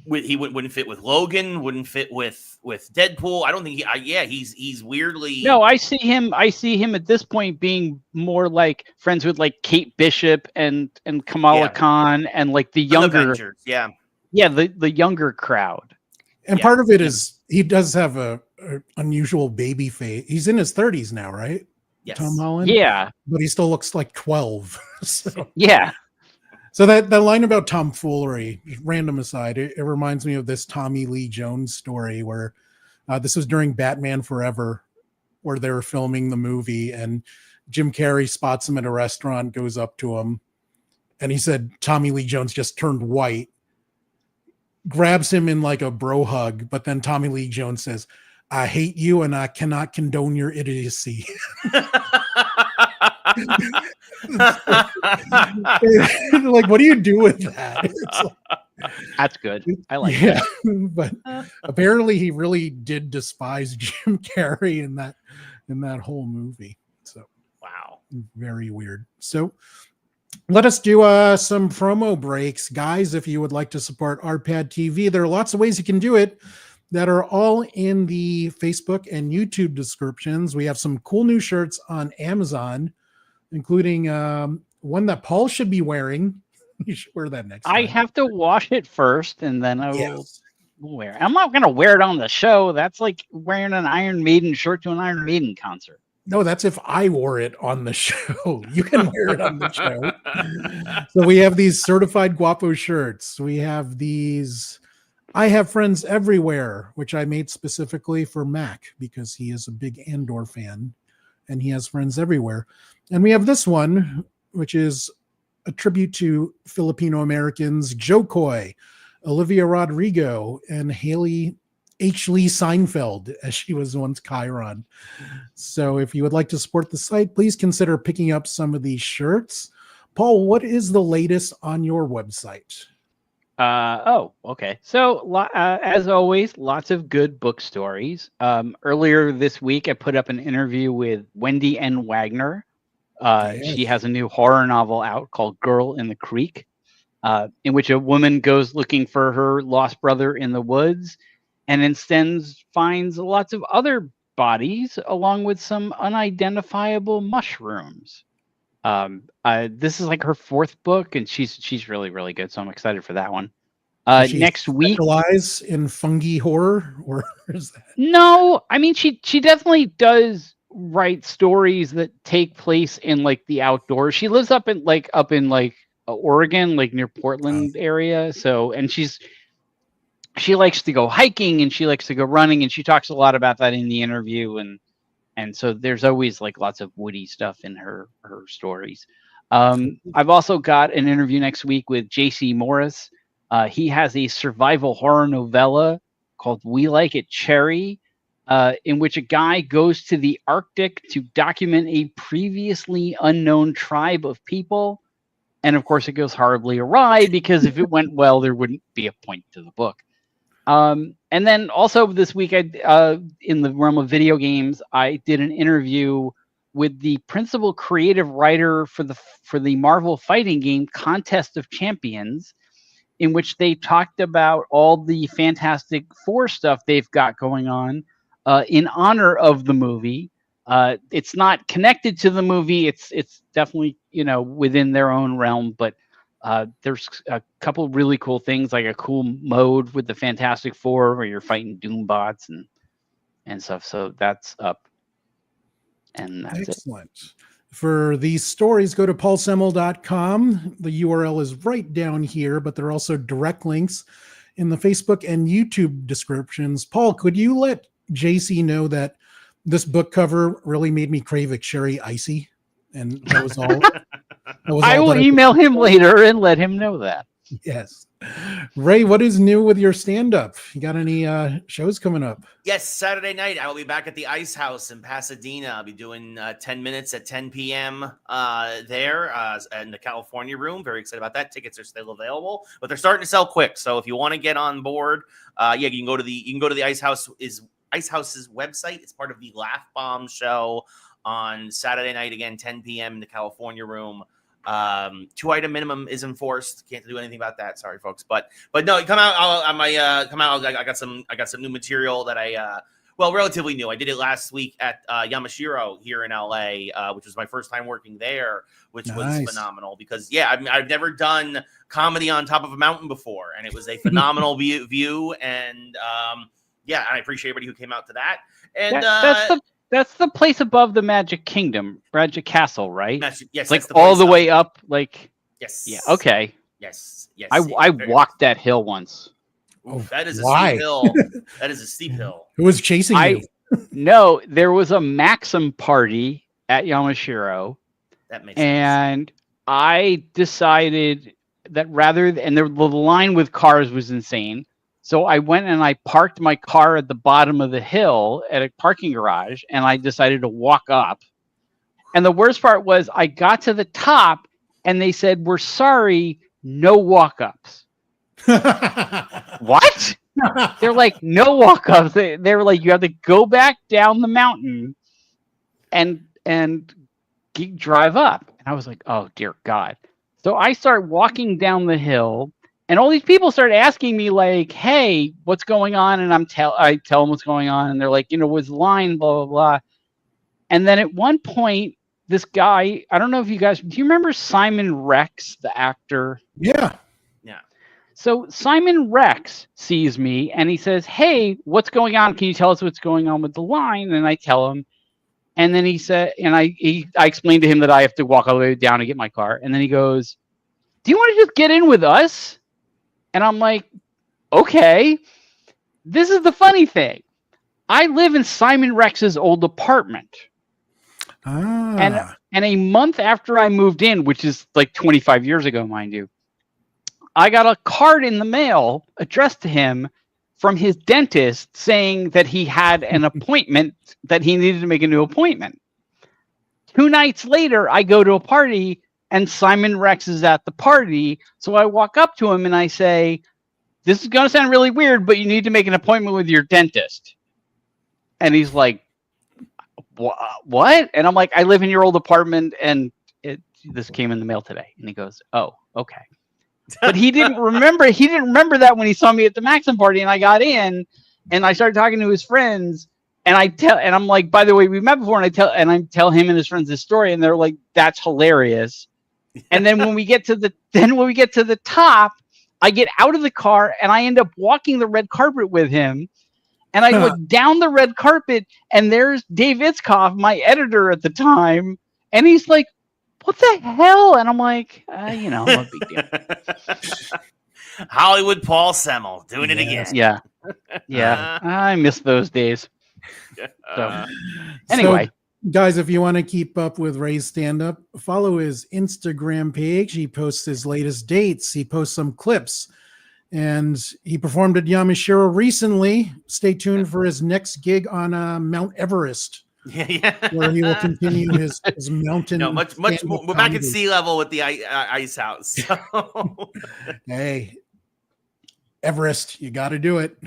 he wouldn't fit with Logan, wouldn't fit with Deadpool. I don't think he's weirdly. No, I see him at this point being more like friends with like Kate Bishop and Kamala Khan and like the younger Avengers, the younger crowd. And part of it is he does have a unusual baby face. He's in his 30s now, right? Yes. Tom Holland. Yeah. But he still looks like 12. So. Yeah. So that line about tomfoolery, random aside, it reminds me of this Tommy Lee Jones story where this was during Batman Forever, where they were filming the movie, and Jim Carrey spots him at a restaurant, goes up to him, and he said Tommy Lee Jones just turned white, grabs him in like a bro hug, but then Tommy Lee Jones says, "I hate you and I cannot condone your idiocy." Like, what do you do with that? That's good. I like that. But apparently he really did despise Jim Carrey in that whole movie. So wow. Very weird. So let us do some promo breaks. Guys, if you would like to support RPadTV, there are lots of ways you can do it that are all in the Facebook and YouTube descriptions. We have some cool new shirts on Amazon, including one that Paul should be wearing. You should wear that next time. I have to wash it first, and then I will wear it. I'm not going to wear it on the show. That's like wearing an Iron Maiden shirt to an Iron Maiden concert. No, that's if I wore it on the show. You can wear it on the show. So we have these certified guapo shirts. We have these I Have Friends Everywhere, which I made specifically for Mac because he is a big Andor fan and he has friends everywhere. And we have this one, which is a tribute to Filipino Americans, Joe Coy, Olivia Rodrigo, and Haley H. Lee Seinfeld, as she was once Chiron. So if you would like to support the site, please consider picking up some of these shirts. Paul, what is the latest on your website? Okay. So, as always, lots of good book stories. Earlier this week, I put up an interview with Wendy N. Wagner. She has a new horror novel out called Girl in the Creek, in which a woman goes looking for her lost brother in the woods and instead finds lots of other bodies along with some unidentifiable mushrooms. This is like her fourth book, and she's really, really good. So I'm excited for that one. Next week, specialize in fungi horror, or is that? No, I mean she definitely does write stories that take place in like the outdoors. She lives up in Oregon, like near Portland area. So, and she likes to go hiking and she likes to go running, and she talks a lot about that in the interview. And so there's always like lots of woody stuff in her stories. I've also got an interview next week with J.C. Morris. He has a survival horror novella called We Like It Cherry, in which a guy goes to the Arctic to document a previously unknown tribe of people. And of course, it goes horribly awry because if it went well, there wouldn't be a point to the book. And then also this week, in the realm of video games, I did an interview with the principal creative writer for the Marvel fighting game Contest of Champions, in which they talked about all the Fantastic Four stuff they've got going on in honor of the movie. It's not connected to the movie. It's definitely, within their own realm, but There's a couple really cool things, like a cool mode with the Fantastic Four where you're fighting Doombots and stuff. So that's up. And that's Excellent. For these stories, go to paulsemel.com. The URL is right down here, but there are also direct links in the Facebook and YouTube descriptions. Paul, could you let JC know that this book cover really made me crave a cherry icy? And that was all. I will email him later and let him know that. Yes. Ray, what is new with your stand-up? You got any shows coming up? Yes, Saturday night, I will be back at the Ice House in Pasadena. I'll be doing 10 minutes at 10 p.m. There in the California room. Very excited about that. Tickets are still available, but they're starting to sell quick. So if you want to get on board, you can go to the Ice House's website. It's part of the Laugh Bomb show on Saturday night, again, 10 p.m. in the California room. 2-item minimum is enforced. Can't do anything about that. Sorry, folks. But no, come out. I got some new material that relatively new. I did it last week at Yamashiro here in LA, which was my first time working there, which was phenomenal because I've never done comedy on top of a mountain before, and it was a phenomenal view. And I appreciate everybody who came out to that. And that's the place above the Magic Kingdom, Magic Castle, right? Yes, like all the way up. Like yes, yeah, okay. Yes. I walked that hill once. Ooh, that is a steep hill. That is a steep hill. Who was chasing you? No, there was a Maxim party at Yamashiro. That makes sense. And I decided that the line with cars was insane. So I went and I parked my car at the bottom of the hill at a parking garage, and I decided to walk up. And the worst part was I got to the top, and they said, "We're sorry, no walk-ups." What? They're like, no walk-ups. They're like, you have to go back down the mountain and drive up. And I was like, oh, dear God. So I start walking down the hill. And all these people start asking me, like, hey, what's going on? And I tell them what's going on. And they're like, was the line, blah, blah, blah. And then at one point, this guy, I don't know if you guys, do you remember Simon Rex, the actor? Yeah. So Simon Rex sees me and he says, hey, what's going on? Can you tell us what's going on with the line? And I tell him. And then he said, and I explained to him that I have to walk all the way down to get my car. And then he goes, do you want to just get in with us? And I'm like, okay. This is the funny thing. I live in Simon Rex's old apartment. And a month after I moved in, which is like 25 years ago, mind you, I got a card in the mail addressed to him from his dentist saying that he had an appointment, that he needed to make a new appointment. 2 nights later, I go to a party and Simon Rex is at the party. So I walk up to him and I say, this is going to sound really weird, but you need to make an appointment with your dentist. And he's like, what? And I'm like, I live in your old apartment and this came in the mail today. And he goes, oh, okay. But he didn't remember that when he saw me at the Maxim party, and I got in and I started talking to his friends, and I'm like, by the way, we met before, and I tell him and his friends this story, and they're like, that's hilarious. And then when we get to the top, I get out of the car and I end up walking the red carpet with him. And I look down the red carpet and there's Dave Itzkoff, my editor at the time. And he's like, what the hell? And I'm like, no big deal. Hollywood Paul Semel doing it again. Yeah. I miss those days. So, anyway. So, guys, if you want to keep up with Ray's stand-up, follow his Instagram page. He posts his latest dates. He posts some clips. And he performed at Yamashiro recently. Stay tuned for his next gig on Mount Everest. Yeah. Where he will continue his mountain. No, much more. We're back at sea level with the Ice House. So. Hey, Everest, you got to do it.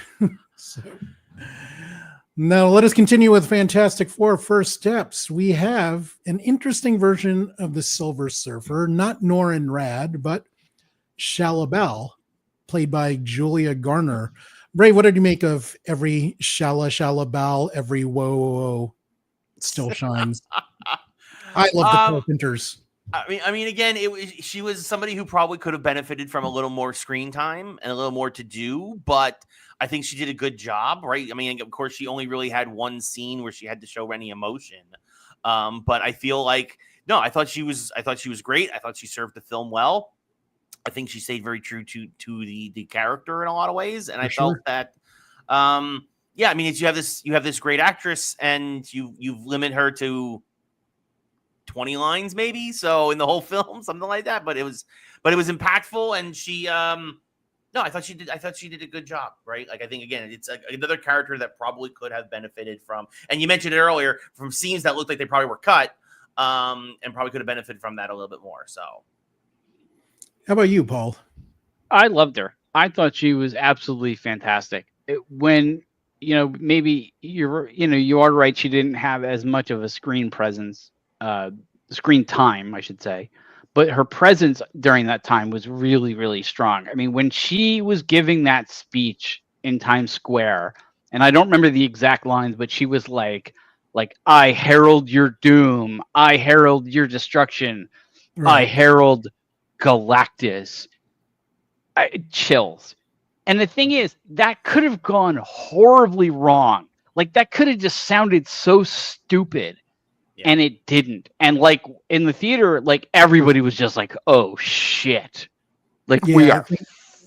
Now let us continue with Fantastic Four First Steps. We have an interesting version of the Silver Surfer, not Norrin Rad, but Shalabal, played by Julia Garner. Ray, what did you make of every Shalabal, every whoa still shines? I love the Carpenters. I mean, again, she was somebody who probably could have benefited from a little more screen time and a little more to do, but I think she did a good job, right? I mean, of course, she only really had one scene where she had to show any emotion, but I feel like no, I thought she was great. I thought she served the film well. I think she stayed very true to the character in a lot of ways, and I felt that, yeah, I mean, it's, you have this great actress, and you've limited her to 20 lines maybe, so in the whole film, something like that, but it was impactful, and she no, I thought she did a good job, right? Like, I think, again, it's another character that probably could have benefited from, and you mentioned it earlier, from scenes that looked like they probably were cut, and probably could have benefited from that a little bit more. So how about you, Paul? I loved her. I thought she was absolutely fantastic. When, maybe you are right, she didn't have as much of a screen presence, screen time, I should say, but her presence during that time was really, really strong. I mean, when she was giving that speech in Times Square, and I don't remember the exact lines, but she was like, I herald your doom, I herald your destruction, I herald Galactus. Chills. And the thing is, that could have gone horribly wrong. Like, that could have just sounded so stupid. Yeah. And it didn't. And like in the theater, like everybody was just like, oh shit. Like, we are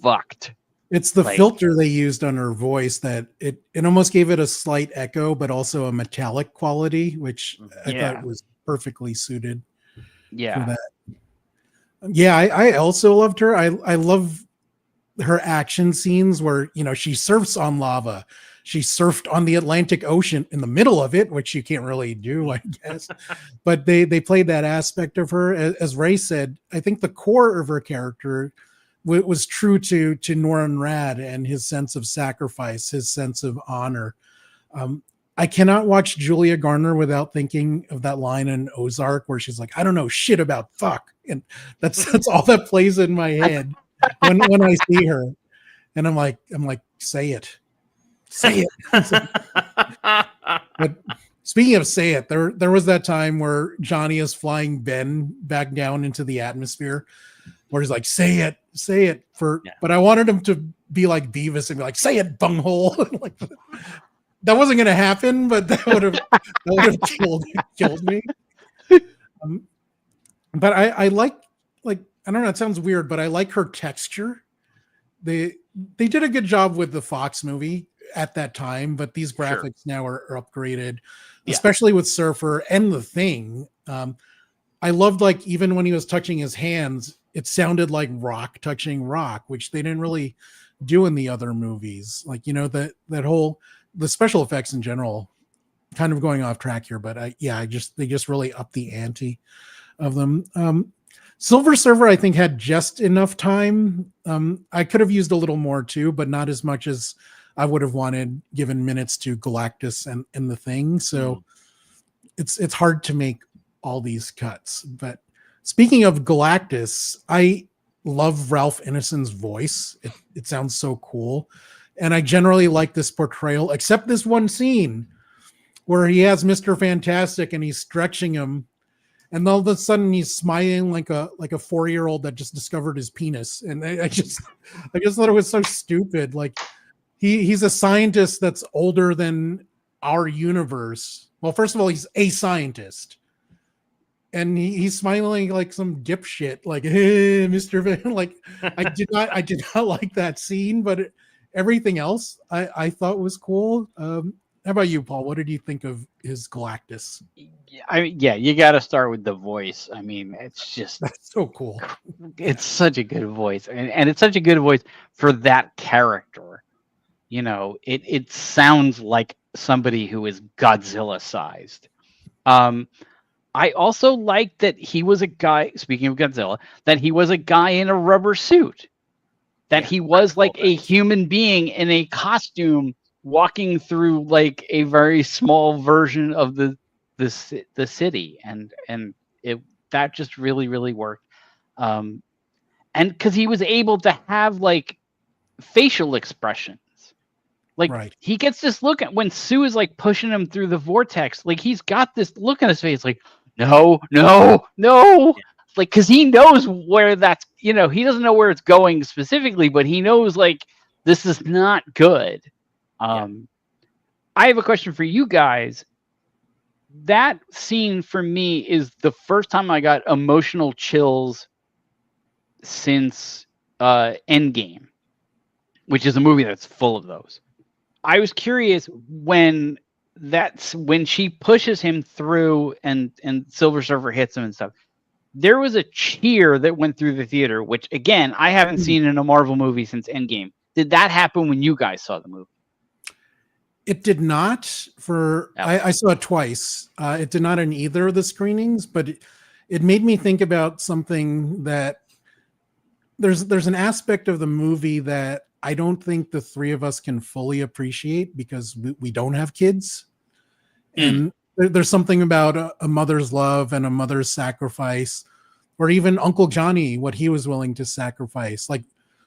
fucked. It's the filter they used on her voice that it almost gave it a slight echo, but also a metallic quality, which I thought was perfectly suited for that. Yeah, I also loved her. I love her action scenes where, she surfs on lava. She surfed on the Atlantic Ocean in the middle of it, which you can't really do, I guess. But they played that aspect of her. As Ray said, I think the core of her character was true to Norrin Radd and his sense of sacrifice, his sense of honor. I cannot watch Julia Garner without thinking of that line in Ozark where she's like, I don't know shit about fuck. And that's all that plays in my head when I see her. And I'm like, say it. Say it. But speaking of say it, there was that time where Johnny is flying Ben back down into the atmosphere where he's like, say it. But I wanted him to be like Beavis and be like, say it, bunghole. Like, that wasn't going to happen, but that would have killed me. But I like, I don't know, it sounds weird, but I like her texture. They did a good job with the Fox movie at that time, but these graphics now are upgraded, especially with Surfer and The Thing. I loved, even when he was touching his hands, it sounded like rock touching rock, which they didn't really do in the other movies. That whole, the special effects in general, kind of going off track here, but they just really upped the ante of them. Silver Surfer, I think, had just enough time. I could have used a little more too, but not as much as I would have wanted, given minutes to Galactus and The Thing. So it's hard to make all these cuts. But speaking of Galactus, I love Ralph Ineson's voice. It sounds so cool. And I generally like this portrayal, except this one scene where he has Mr. Fantastic and he's stretching him. And all of a sudden he's smiling like a 4-year-old that just discovered his penis. And I just thought it was so stupid. Like, he's a scientist that's older than our universe. Well, first of all, he's a scientist. And he's smiling like some dipshit, like, hey, Mr. Van. Like, I did not like that scene, but everything else I thought was cool. How about you, Paul? What did you think of his Galactus? You got to start with the voice. I mean, it's just that's so cool. It's such a good voice, and it's such a good voice for that character. It sounds like somebody who is Godzilla sized. I also like that he was a guy. Speaking of Godzilla, that he was a guy in a rubber suit. That he was like a human being in a costume, walking through like a very small version of the city, and that just really worked, and because he was able to have like facial expressions, like he gets this look at when Sue is like pushing him through the vortex, like he's got this look on his face like no, like, because he knows where that's, he doesn't know where it's going specifically, but he knows like this is not good. I have a question for you guys. That scene for me is the first time I got emotional chills since Endgame, which is a movie that's full of those. I was curious when she pushes him through and Silver Surfer hits him and stuff. There was a cheer that went through the theater, which again I haven't seen in a Marvel movie since Endgame. Did that happen when you guys saw the movie? It did not. I saw it twice. It did not in either of the screenings, but it made me think about something that there's an aspect of the movie that I don't think the three of us can fully appreciate because we don't have kids. And there's something about a mother's love and a mother's sacrifice, or even Uncle Johnny, what he was willing to sacrifice. Like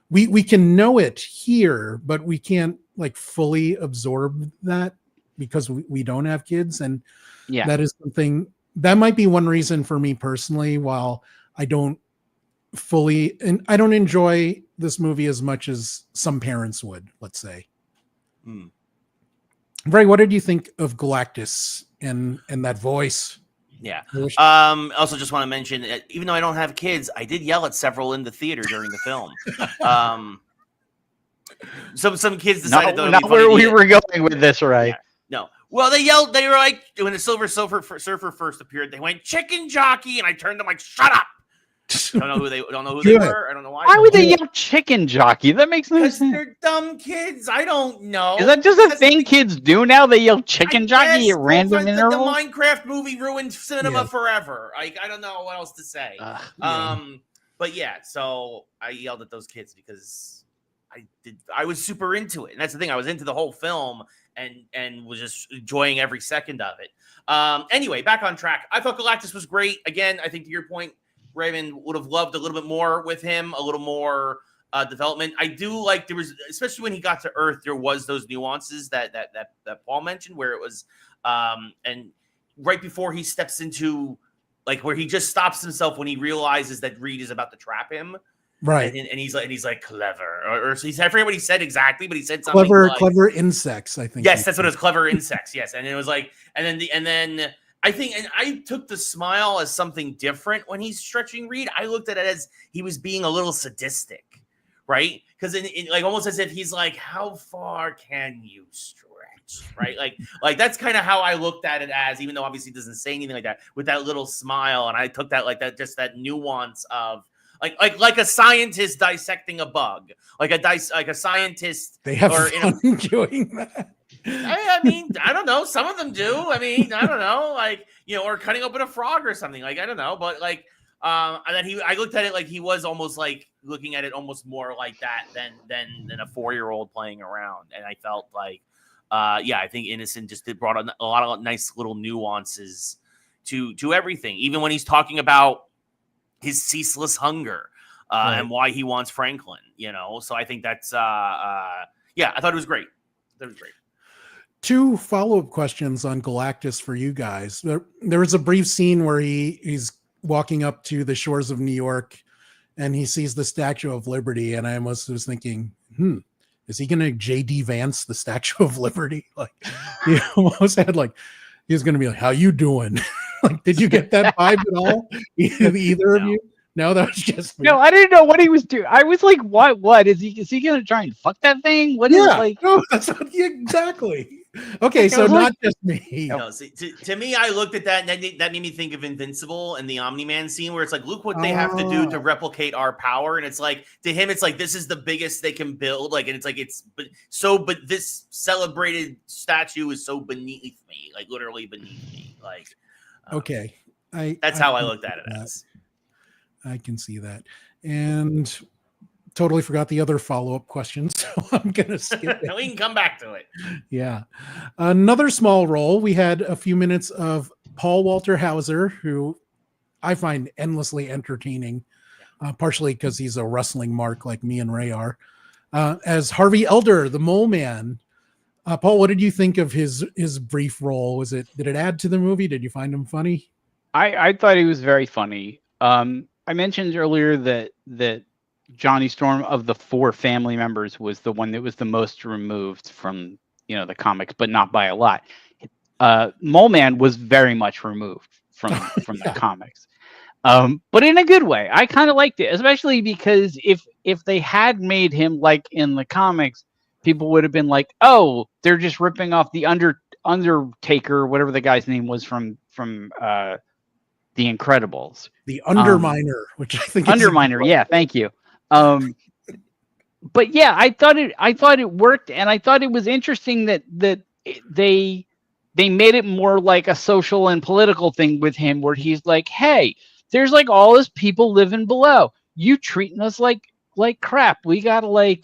we can know it here, but we can't like fully absorb that because we don't have kids. And that is something that might be one reason for me personally, while I don't enjoy this movie as much as some parents would, let's say. Ray, what did you think of Galactus and that voice? Yeah. Also, just want to mention, even though I don't have kids, I did yell at several in the theater during the film. Some kids decided not where we were going with this, right? Yeah. No. Well, they yelled. They were like, when the Silver Surfer first appeared, they went chicken jockey, and I turned to them like, shut up. Don't know who they were. I don't know why. Why would they yell chicken jockey? That makes no sense. They're dumb kids. I don't know. Is that just a thing kids do now? They yell chicken jockey at random intervals? The Minecraft movie ruined cinema forever. Like, I don't know what else to say. But yeah, so I yelled at those kids because I was super into it. And that's the thing. I was into the whole film and was just enjoying every second of it. Anyway, back on track. I thought Galactus was great. Again, I think to your point, Raymond would have loved a little bit more with him, a little more development. I do like there was, especially when he got to Earth, there was those nuances that Paul mentioned, where it was, and right before he steps into, like, where he just stops himself when he realizes that Reed is about to trap him, right? And he's like clever, or I forget what he said exactly, but he said something clever insects. I think. Yes, that's what it was. Clever insects. Yes, and it was like, and then. I think, and I took the smile as something different when he's stretching Reed. I looked at it as he was being a little sadistic, right? Because like almost as if he's like, how far can you stretch, right? Like that's kind of how I looked at it as, even though obviously he doesn't say anything like that, with that little smile. And I took that like that, just that nuance of like a scientist dissecting a bug, like a scientist. They have fun doing that. I mean, I don't know. Some of them do. I mean, I don't know, like, or cutting open a frog or something. Like, I don't know, but like, and then I looked at it like he was almost like looking at it almost more like that than a 4-year-old playing around. And I felt like, I think Innocent just brought a lot of nice little nuances to everything. Even when he's talking about his ceaseless hunger and why he wants Franklin. So I think that's I thought it was great. Two follow-up questions on Galactus for you guys. There was a brief scene where he's walking up to the shores of New York and he sees the Statue of Liberty. And I almost was thinking, is he going to J.D. Vance the Statue of Liberty? Like, he almost had like, he was going to be like, how you doing? Like, did you get that vibe at all? Either of you? No, that was just me. No, I didn't know what he was doing. I was like, what? Is he going to try and fuck that thing? What is like? No, that's not exactly. Okay, so not just me. No, see, to me, I looked at that and that made me think of Invincible and the Omni-Man scene, where it's like, look what they have to do to replicate our power, and it's like, to him, it's like, this is the biggest they can build, like, and it's like, but this celebrated statue is so beneath me, like literally beneath me, like. Okay, that's how I looked at it as. I can see that, and totally forgot the other follow-up question, so I'm gonna skip it. We can come back to it. Yeah, another small role. We had a few minutes of Paul Walter Hauser, who I find endlessly entertaining, partially because he's a wrestling mark like me and Ray are, as Harvey Elder, the Mole Man. Paul, what did you think of his brief role? Did it add to the movie? Did you find him funny? I thought he was very funny. I mentioned earlier that Johnny Storm of the 4 family members was the one that was the most removed from the comics, but not by a lot. Mole Man was very much removed from the comics, but in a good way. I kind of liked it, especially because if they had made him like in the comics, people would have been like, oh, they're just ripping off the Undertaker, whatever the guy's name was from The Incredibles. The Underminer, which I think Underminer, yeah, thank you. But yeah, I thought it worked, and I thought it was interesting that they made it more like a social and political thing with him, where he's like, hey, there's like all this people living below. You treating us like crap. We gotta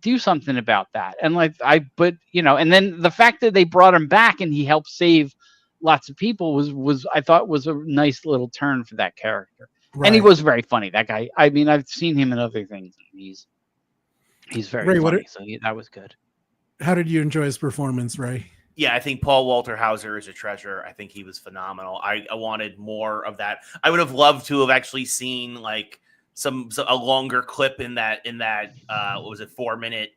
do something about that. And and then the fact that they brought him back and he helped save lots of people was I thought was a nice little turn for that character. Right. And he was very funny, that guy. I mean, I've seen him in other things. He's very funny. That was good. How did you enjoy his performance, Ray? Yeah, I think Paul Walter Hauser is a treasure. I think he was phenomenal. I wanted more of that. I would have loved to have actually seen like a longer clip in that what was it, 4-minute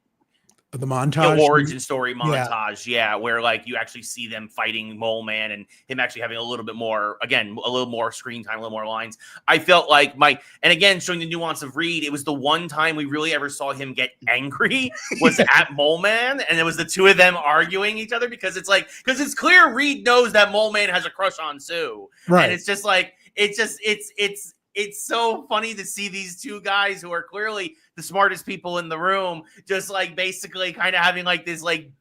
the montage, origin story montage, yeah, where like you actually see them fighting Mole Man and him actually having a little bit more, again, a little more screen time, a little more lines. I felt like and again, showing the nuance of Reed, it was the one time we really ever saw him get angry was at Mole Man, and it was the two of them arguing each other because it's clear Reed knows that Mole Man has a crush on Sue, right? And it's just like it's so funny to see these two guys who are clearly the smartest people in the room, just like basically kind of having like this like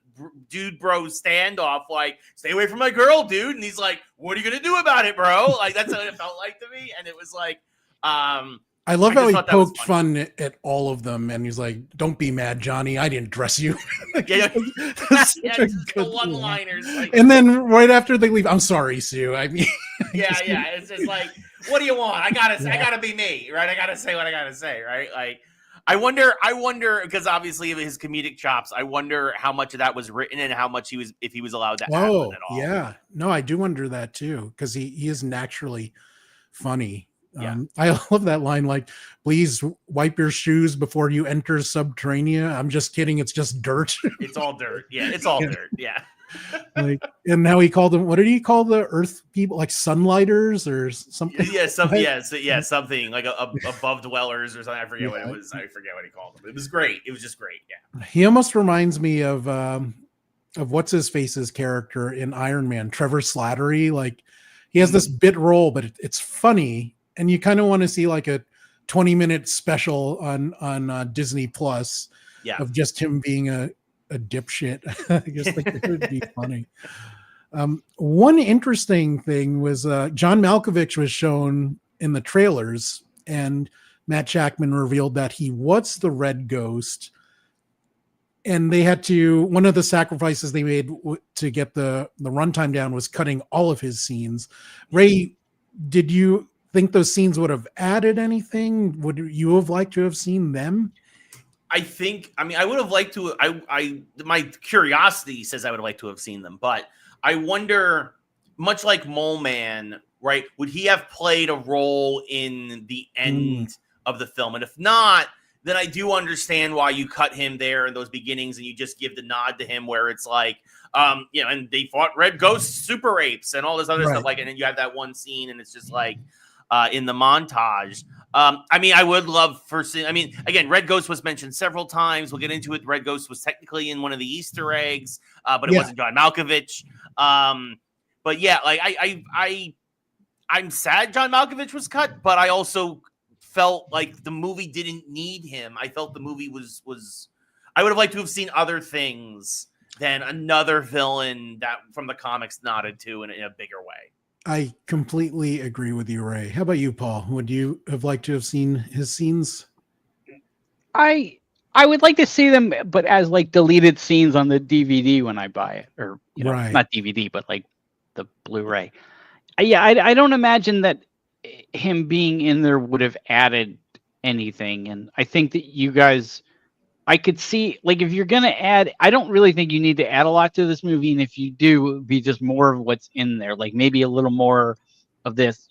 dude bro standoff, like, stay away from my girl, dude. And he's like, what are you gonna do about it, bro? Like, that's what it felt like to me. And it was like, I love how he poked fun at all of them, and he's like, don't be mad, Johnny, I didn't dress you. Just the one-liners. Like, and then right after they leave, I'm sorry, Sue. I mean, it's just like, what do you want? I gotta be me, right? I gotta say what I gotta say, right? Like, I wonder, because obviously of his comedic chops, I wonder how much of that was written and how much if he was allowed to add it at all. Yeah, no, I do wonder that too, because he is naturally funny. I love that line, like, please wipe your shoes before you enter Subterranea. I'm just kidding, it's just dirt. It's all dirt. Yeah, it's all dirt. Yeah. Like, and now he called them, what did he call the Earth people, like sunlighters or something? Something like above dwellers or something. I forget what it was. I forget what he called them. It was great. It was just great. Yeah. He almost reminds me of what's his face's character in Iron Man, Trevor Slattery. Like, he has this bit role, but it's funny, and you kind of want to see like a 20-minute special on Disney Plus of just him being a dipshit. I just think it would be funny. One interesting thing was John Malkovich was shown in the trailers, and Matt Shakman revealed that he was the Red Ghost, and they had to, one of the sacrifices they made to get the runtime down was cutting all of his scenes. Ray, did you think those scenes would have added anything? Would you have liked to have seen them? I would have liked to, my curiosity says I would have liked to have seen them, but I wonder, much like Mole Man, right, would he have played a role in the end of the film? And if not, then I do understand why you cut him there in those beginnings and you just give the nod to him where it's like, and they fought Red Ghost super apes and all this other stuff, like, and then you have that one scene and it's just like, in the montage. I would love again, Red Ghost was mentioned several times. We'll get into it. Red Ghost was technically in one of the Easter eggs, but it wasn't John Malkovich. But yeah, like I'm sad John Malkovich was cut, but I also felt like the movie didn't need him. I felt the movie was I would have liked to have seen other things than another villain that from the comics nodded to in a bigger way. I completely agree with you, Ray. How about you, Paul? Would you have liked to have seen his scenes? I would like to see them, but as like deleted scenes on the DVD when I buy it, or not DVD, but like the Blu-ray. I don't imagine that him being in there would have added anything, and I think that you guys, I could see, like, if you're going to add, I don't really think you need to add a lot to this movie. And if you do, it would be just more of what's in there. Like maybe a little more of this,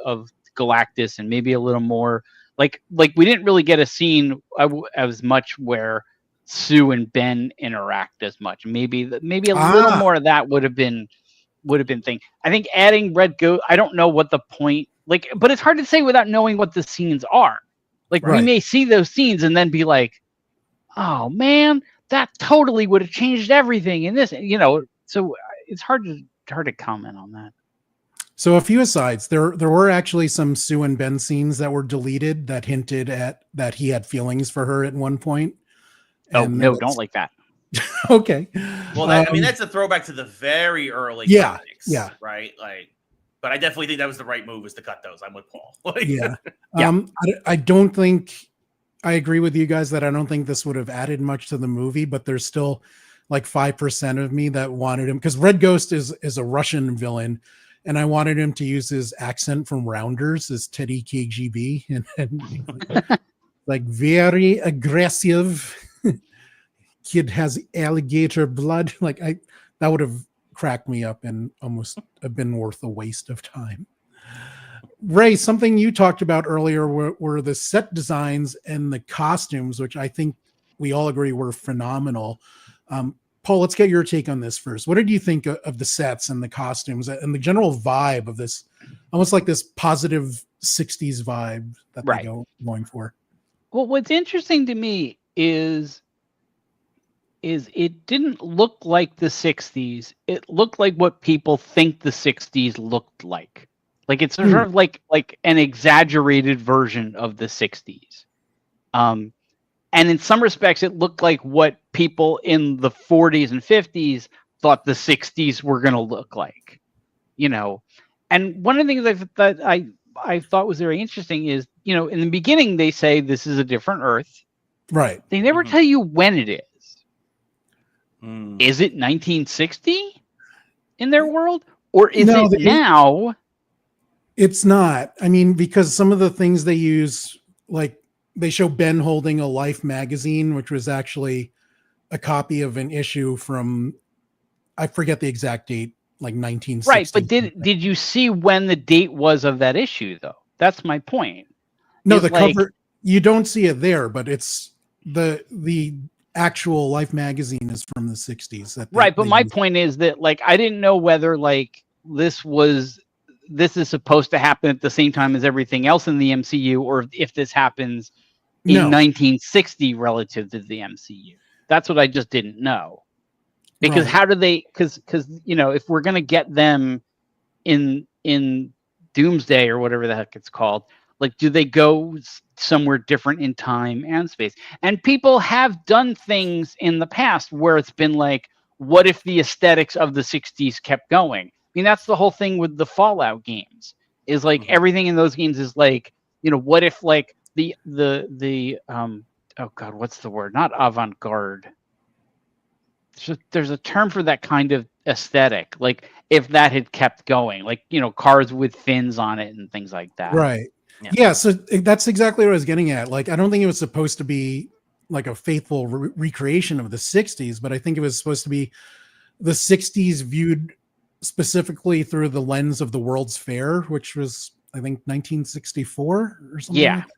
of Galactus and maybe a little more like we didn't really get a scene as much where Sue and Ben interact as much. Maybe a little more of that would have been thing. I think adding Red Ghost, I don't know what the point, like, but it's hard to say without knowing what the scenes are. Like, we may see those scenes and then be like, oh man, that totally would have changed everything in this, so it's hard to comment on that. So a few asides, there were actually some Sue and Ben scenes that were deleted that hinted at that he had feelings for her at one point. Oh, no, don't like that. Okay. Well, I mean, that's a throwback to the very early comics, right? Like, but I definitely think that was the right move, is to cut those. I'm with Paul. Yeah. I don't think, I agree with you guys that I don't think this would have added much to the movie, but there's still like 5% of me that wanted him, because Red Ghost is a Russian villain, and I wanted him to use his accent from Rounders, his Teddy KGB, and like very aggressive. Kid has alligator blood. Like that would have cracked me up and almost have been worth a waste of time. Ray, something you talked about earlier were the set designs and the costumes, which I think we all agree were phenomenal. Paul, let's get your take on this first. What did you think of the sets and the costumes and the general vibe of this, almost like this positive 60s vibe that they're going for? Well, what's interesting to me is it didn't look like the 60s. It looked like what people think the 60s looked like. Like it's sort of like an exaggerated version of the 60s. And in some respects, it looked like what people in the 40s and 50s thought the 60s were going to look like, And one of the things that I thought was very interesting is, in the beginning, they say this is a different Earth. Right. They never tell you when it is. Is it 1960 in their world? Or is it now? It's not. I mean, because some of the things they use, like they show Ben holding a Life magazine, which was actually a copy of an issue from, I forget the exact date, like 1960. Right, but did you see when the date was of that issue, though? That's my point. No, the cover, you don't see it there, but it's the actual Life magazine is from the 60s. Right, but my point is that, like, I didn't know whether, like, this is supposed to happen at the same time as everything else in the MCU, or if this happens in 1960 relative to the MCU. That's what I just didn't know. Because how do they? Because if we're gonna get them in Doomsday or whatever the heck it's called, like, do they go somewhere different in time and space? And people have done things in the past where it's been like, what if the aesthetics of the 60s kept going? I mean, that's the whole thing with the Fallout games, is like everything in those games is like, what if like the oh God, what's the word? Not avant-garde. There's a term for that kind of aesthetic. Like if that had kept going, like, cars with fins on it and things like that. Right. Yeah. So that's exactly what I was getting at. Like, I don't think it was supposed to be like a faithful recreation of the 60s, but I think it was supposed to be the 60s viewed specifically through the lens of the World's Fair, which was, I think, 1964 or something. Yeah. Like that.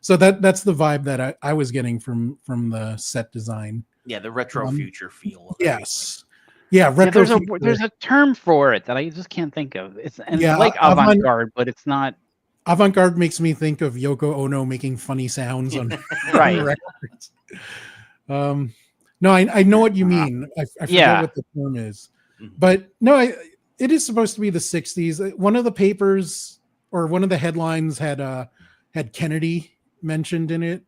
So that's the vibe that I was getting from the set design. Yeah, the retro future feel. Yes. Yeah, retro. There's a term for it that I just can't think of. It's like avant-garde, but it's not. Avant-garde makes me think of Yoko Ono making funny sounds on records. No, I know what you mean. I forget what the term is, but no, it is supposed to be the 60s. One of the papers or one of the headlines had Kennedy mentioned in it.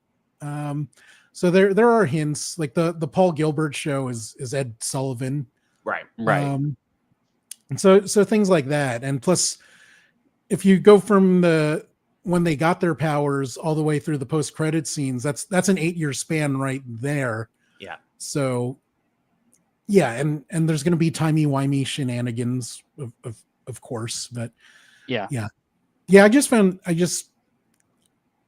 So there are hints, like the Paul Gilbert show is Ed Sullivan. Right. And so things like that. And plus, if you go from when they got their powers all the way through the post-credit scenes, that's an 8-year span right there. Yeah. So yeah, and there's going to be timey-wimey shenanigans, of course, but yeah. I just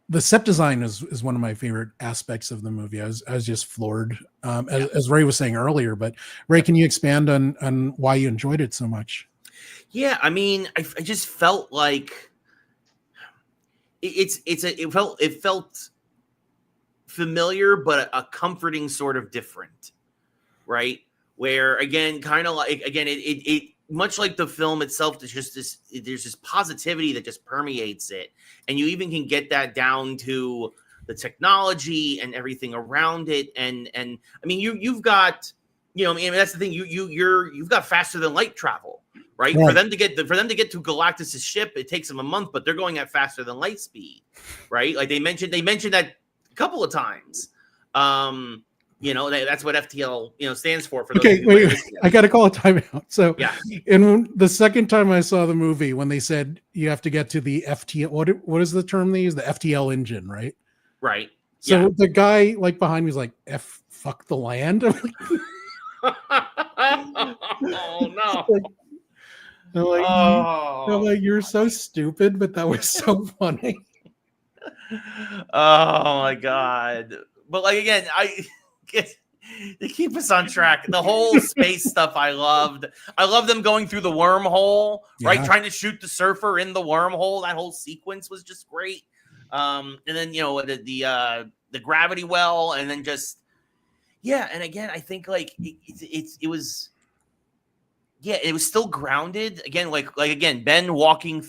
the set design is one of my favorite aspects of the movie. I was just floored, as Ray was saying earlier. But Ray, can you expand on why you enjoyed it so much? Yeah, I mean, I just felt like it felt familiar, but a comforting sort of different, right? Where again, kind of like it much like the film itself, there's this positivity that just permeates it, and you even can get that down to the technology and everything around it, and I mean you've got, I mean that's the thing, you've got faster than light travel, right? For them to get to Galactus's ship, it takes them a month, but they're going at faster than light speed, right? Like they mentioned that a couple of times. That's what FTL stands for. Okay, wait, I got to call a timeout. So, yeah, and the second time I saw the movie, when they said you have to get to the FTL, what is the term they use? The FTL engine, right? Right. So the guy like behind me was like, fuck the land. I'm like, oh no. I'm like, you're so stupid, but that was so funny. Oh my god. But like again, they keep us on track. The whole space stuff I loved. I love them going through the wormhole, right? Trying to shoot the surfer in the wormhole. That whole sequence was just great. And then the gravity well, and then just and again, I think like it was still grounded. Again, like again, Ben walking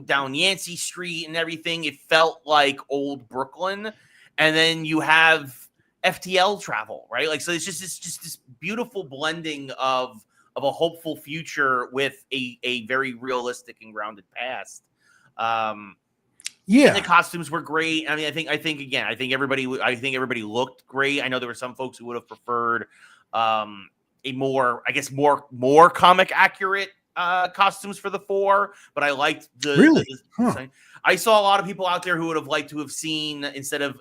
down Yancey Street and everything. It felt like old Brooklyn, and then you have FTL travel, right? Like, so it's just this beautiful blending of a hopeful future with a very realistic and grounded past. And the costumes were great. I mean, I think everybody looked great. I know there were some folks who would have preferred a more comic accurate costumes for the 4, but I liked I saw a lot of people out there who would have liked to have seen instead of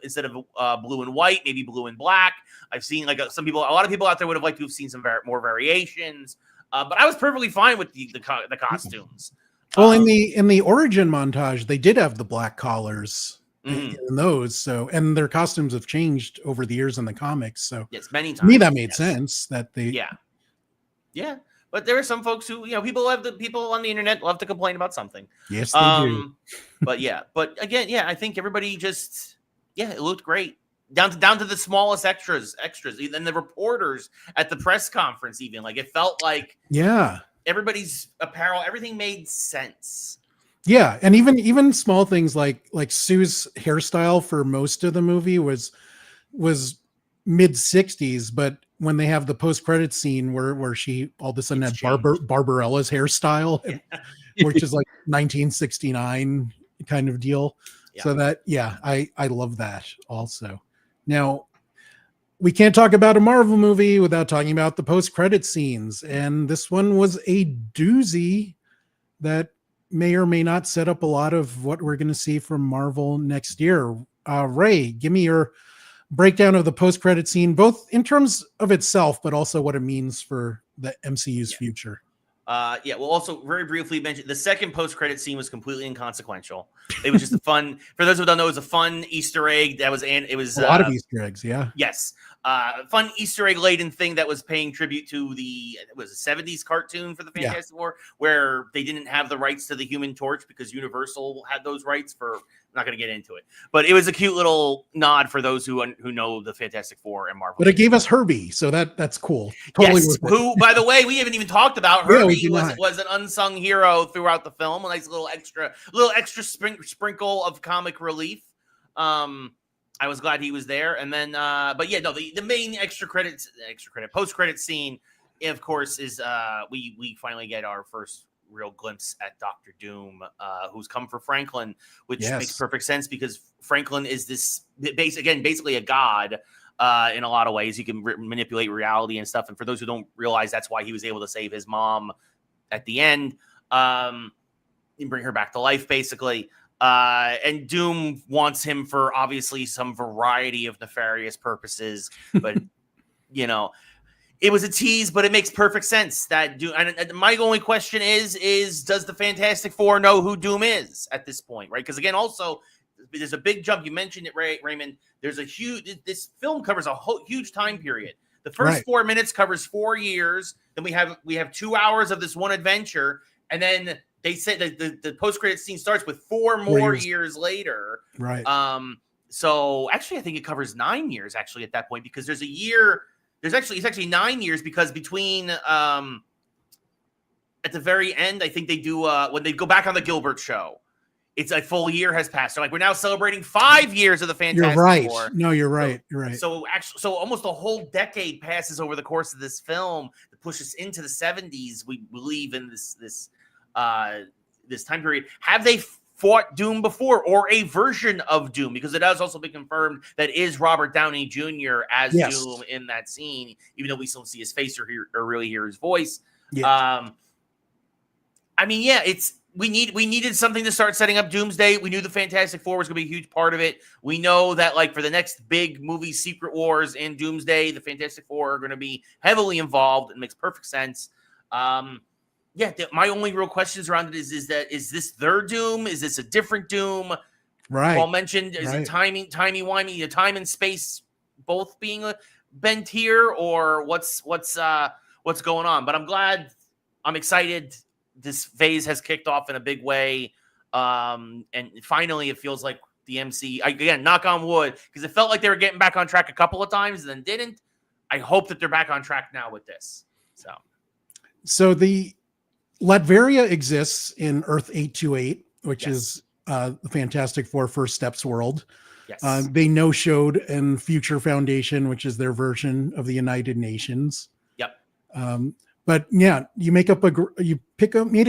blue and white, maybe blue and black. I've seen a lot of people out there would have liked to have seen some more variations. But I was perfectly fine with the costumes. Well, in the origin montage, they did have the black collars in those. So, and their costumes have changed over the years in the comics. So, yes, many times. To me, that made sense. That they, yeah. But there are some folks who, people on the internet love to complain about something. Yes, they do. But again, I think everybody just, it looked great. Down to the smallest extras, and the reporters at the press conference, even like it felt like everybody's apparel, everything made sense. Yeah, and even small things like Sue's hairstyle for most of the movie was mid 60s, but when they have the post-credit scene where she all of a sudden had Barbarella's hairstyle, which is like 1969 kind of deal. So that I love that also. Now, we can't talk about a Marvel movie without talking about the post-credit scenes, and this one was a doozy that may or may not set up a lot of what we're going to see from Marvel next year. Ray, give me your breakdown of the post-credit scene, both in terms of itself, but also what it means for the MCU's future. We'll also very briefly mention the second post-credit scene was completely inconsequential. It was just a fun, for those who don't know, it was a fun Easter egg that was, and it was a lot of Easter eggs. Yes. Fun Easter egg laden thing that was paying tribute to it was a 70s cartoon for the Fantastic Four, where they didn't have the rights to the Human Torch because Universal had those rights for, I'm not going to get into it, but it was a cute little nod for those who know the Fantastic Four and Marvel. But it gave us Herbie, so that's cool. Totally. Yes, who, by the way, we haven't even talked about. Herbie was an unsung hero throughout the film. A nice little extra sprinkle of comic relief. I was glad he was there. And then, the main post-credit scene, of course, is we finally get our first real glimpse at Dr. Doom, who's come for Franklin, which makes perfect sense because Franklin is this basically a god in a lot of ways. He can manipulate reality and stuff. And for those who don't realize, that's why he was able to save his mom at the end and bring her back to life, basically. And Doom wants him for obviously some variety of nefarious purposes, but it was a tease, but it makes perfect sense that Doom. And my only question is does the Fantastic Four know who Doom is at this point, right? Because again, also there's a big jump. You mentioned it, Raymond. This film covers a huge time period. The first 4 minutes covers 4 years. Then we have 2 hours of this one adventure, and then they said that the post-credit scene starts with 4 more years later. Right. So actually, I think it covers 9 years actually at that point, because there's a year. It's actually 9 years, because between at the very end, I think they do when they go back on the Gilbert show, it's a full year has passed. So like we're now celebrating 5 years of the Fantastic You're right. Four. No, you're right. You're right. So almost a whole decade passes over the course of this film to push us into the 70s. We believe in this time period. Have they fought Doom before, or a version of Doom? Because it has also been confirmed that is Robert Downey Jr. as Doom in that scene, even though we still see his face or really hear his voice. Yeah. I mean, yeah, we needed something to start setting up Doomsday. We knew the Fantastic Four was going to be a huge part of it. We know that, like, for the next big movie, Secret Wars and Doomsday, the Fantastic Four are going to be heavily involved. It makes perfect sense. My only real questions around it is this their Doom? Is this a different Doom? Right. Paul mentioned, is it timey-wimey, time and space both being bent here, or what's going on? But I'm excited. This phase has kicked off in a big way. And finally it feels like the MC, again, knock on wood, because it felt like they were getting back on track a couple of times and then didn't. I hope that they're back on track now with this. So the Latveria exists in Earth 828, which is the Fantastic Four First Steps world. Yes. They no-showed in Future Foundation, which is their version of the United Nations. Yep. But yeah, you made a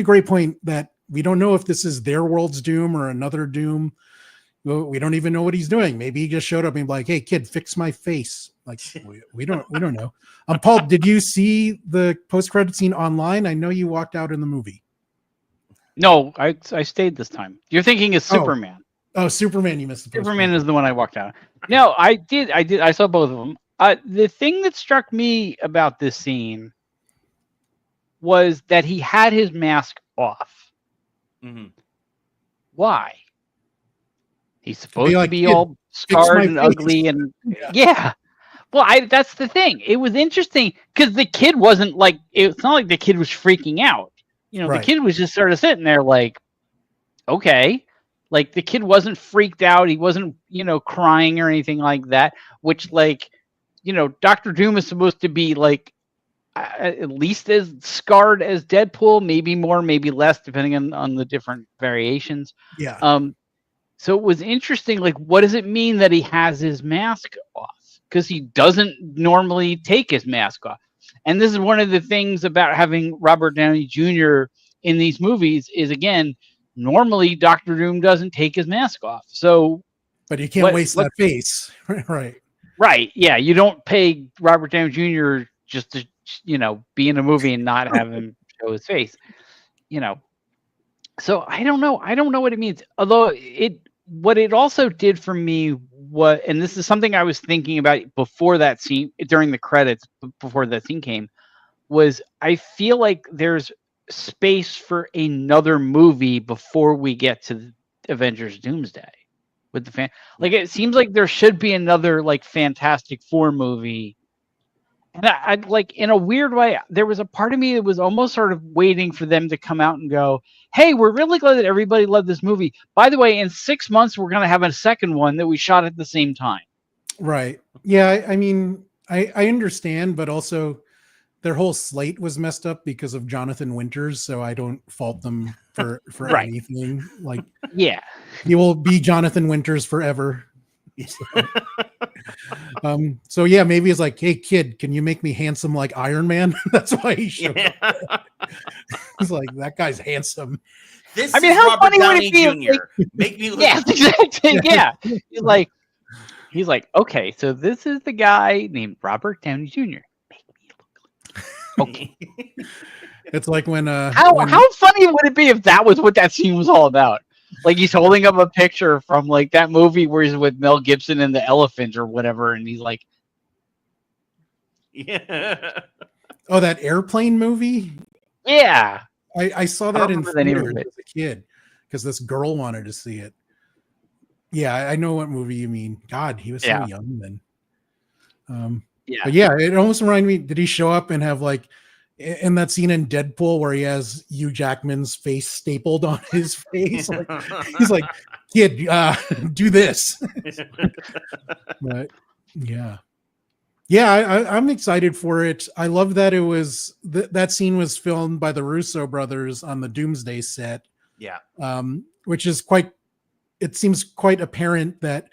great point that we don't know if this is their world's Doom or another Doom. We don't even know what he's doing. Maybe he just showed up and be like, "Hey, kid, fix my face." Like we don't know. Paul, did you see the post-credit scene online? I know you walked out in the movie. No, I stayed this time. You're thinking of Superman. Oh, Superman! You missed the Superman is the one I walked out. No, I did. I saw both of them. The thing that struck me about this scene was that he had his mask off. Mm-hmm. Why? He's supposed to be all scarred and ugly, and yeah. Well, that's the thing. It was interesting because the kid wasn't like. It's not like the kid was freaking out. The kid was just sort of sitting there like, okay. Like the kid wasn't freaked out. He wasn't, crying or anything like that, which Dr. Doom is supposed to be like at least as scarred as Deadpool, maybe more, maybe less, depending on the different variations. Yeah. So it was interesting. Like, what does it mean that he has his mask off? Because he doesn't normally take his mask off. And this is one of the things about having Robert Downey Jr. in these movies is, again, normally Dr. Doom doesn't take his mask off. So, but you can't waste that face. Right. Right. Yeah. You don't pay Robert Downey Jr. just to, be in a movie and not have him show his face, So I don't know. I don't know what it means. Although what it also did for me, and this is something I was thinking about before that scene, during the credits, before that scene came, was I feel like there's space for another movie before we get to Avengers Doomsday with the like it seems like there should be another like Fantastic Four movie, and I like, in a weird way, there was a part of me that was almost sort of waiting for them to come out and go, hey, we're really glad that everybody loved this movie. By the way, in 6 months we're going to have a second one that we shot at the same time. Right. Yeah, I mean, I understand, but also their whole slate was messed up because of Jonathan Winters, so I don't fault them for right. anything. Like, yeah, he will be Jonathan Winters forever. So yeah, maybe it's like, hey kid, can you make me handsome like Iron Man? That's why he showed up. He's like, that guy's handsome. This is how Robert funny Downey would it be? Jr. Make me look. Yeah, exactly. Yeah, he's like, okay, so this is the guy named Robert Downey Jr. Okay. It's like when how funny would it be if that was what that scene was all about? Like he's holding up a picture from like that movie where he's with Mel Gibson and the elephant or whatever, and he's like, yeah. Oh, that airplane movie? Yeah. I saw that in theater as a kid because this girl wanted to see it. Yeah, I know what movie you mean. God, he was so young then. Yeah. But yeah, it almost reminded me, did he show up and have like in that scene in Deadpool where he has Hugh Jackman's face stapled on his face. Like, he's like, kid, do this. But yeah. Yeah, I'm excited for it. I love that it was that scene was filmed by the Russo brothers on the Doomsday set. Yeah. Which is it seems quite apparent that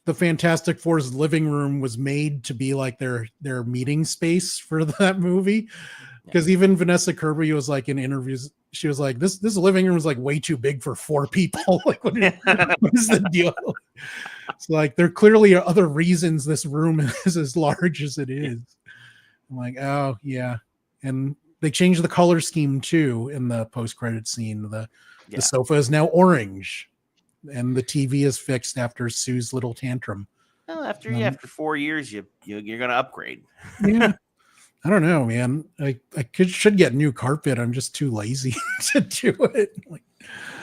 the Fantastic Four's living room was made to be like their meeting space for that movie. Because even Vanessa Kirby was like in interviews, she was like, this living room is like way too big for 4 people. Like, what is the deal? It's like there clearly are other reasons this room is as large as it is. I'm like, oh yeah. And they changed the color scheme too in the post-credit scene. The sofa is now orange, and the TV is fixed after Sue's little tantrum. Well, after 4 years, you're gonna upgrade. Yeah. I don't know, man. I should get new carpet. I'm just too lazy to do it.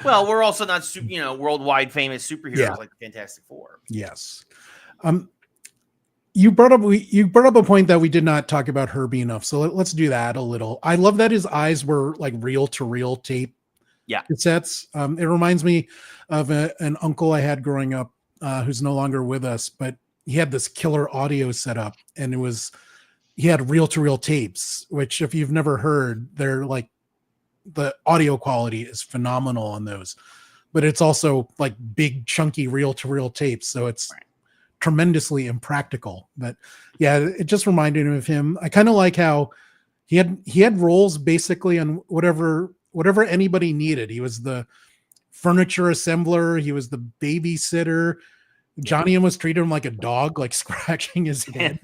Well, we're also not worldwide famous superheroes like the Fantastic Four. Yes. You brought up a point that we did not talk about Herbie enough. So let's do that a little. I love that his eyes were like reel to reel tape cassettes. It reminds me of an uncle I had growing up who's no longer with us, but he had this killer audio setup, and he had reel-to-reel tapes, which if you've never heard, they're like the audio quality is phenomenal on those, but it's also like big chunky reel-to-reel tapes. So it's tremendously impractical, but yeah, it just reminded me of him. I kind of like how he had roles basically on whatever anybody needed. He was the furniture assembler. He was the babysitter. Johnny almost treated him like a dog, like scratching his head.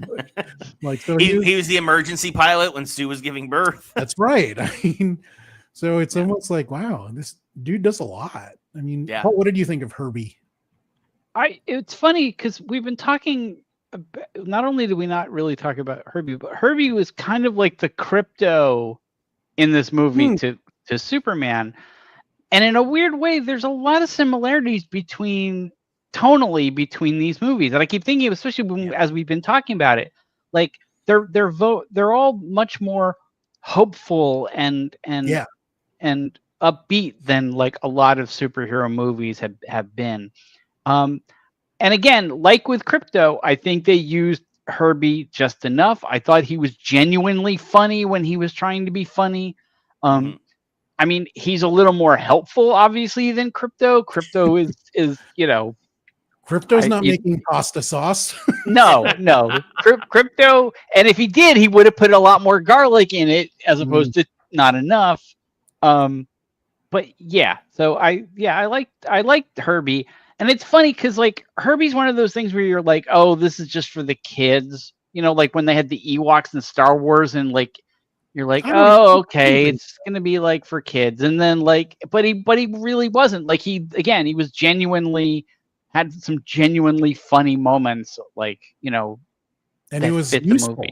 Like, so he was the emergency pilot when Sue was giving birth. That's right. I mean, so it's almost like, wow, this dude does a lot. I mean, what did you think of Herbie? It's funny because we've been talking about, not only did we not really talk about Herbie, but Herbie was kind of like the Crypto in this movie to Superman. And in a weird way, there's a lot of similarities tonally between these movies that I keep thinking of, especially as we've been talking about it. Like they're all much more hopeful and upbeat than like a lot of superhero movies have been. And again, like with Crypto, I think they used Herbie just enough. I thought he was genuinely funny when he was trying to be funny. I mean, he's a little more helpful, obviously, than Crypto. Crypto is Crypto's not making pasta sauce. No. Crypto, and if he did, he would have put a lot more garlic in it as opposed to not enough. But yeah, so I liked Herbie, and it's funny because like Herbie's one of those things where you're like, oh, this is just for the kids, like when they had the Ewoks in Star Wars, and like you're like, oh, okay, it's gonna be like for kids, and then like, but he really wasn't. Like he was genuinely. Had some genuinely funny moments, like, and he was useful.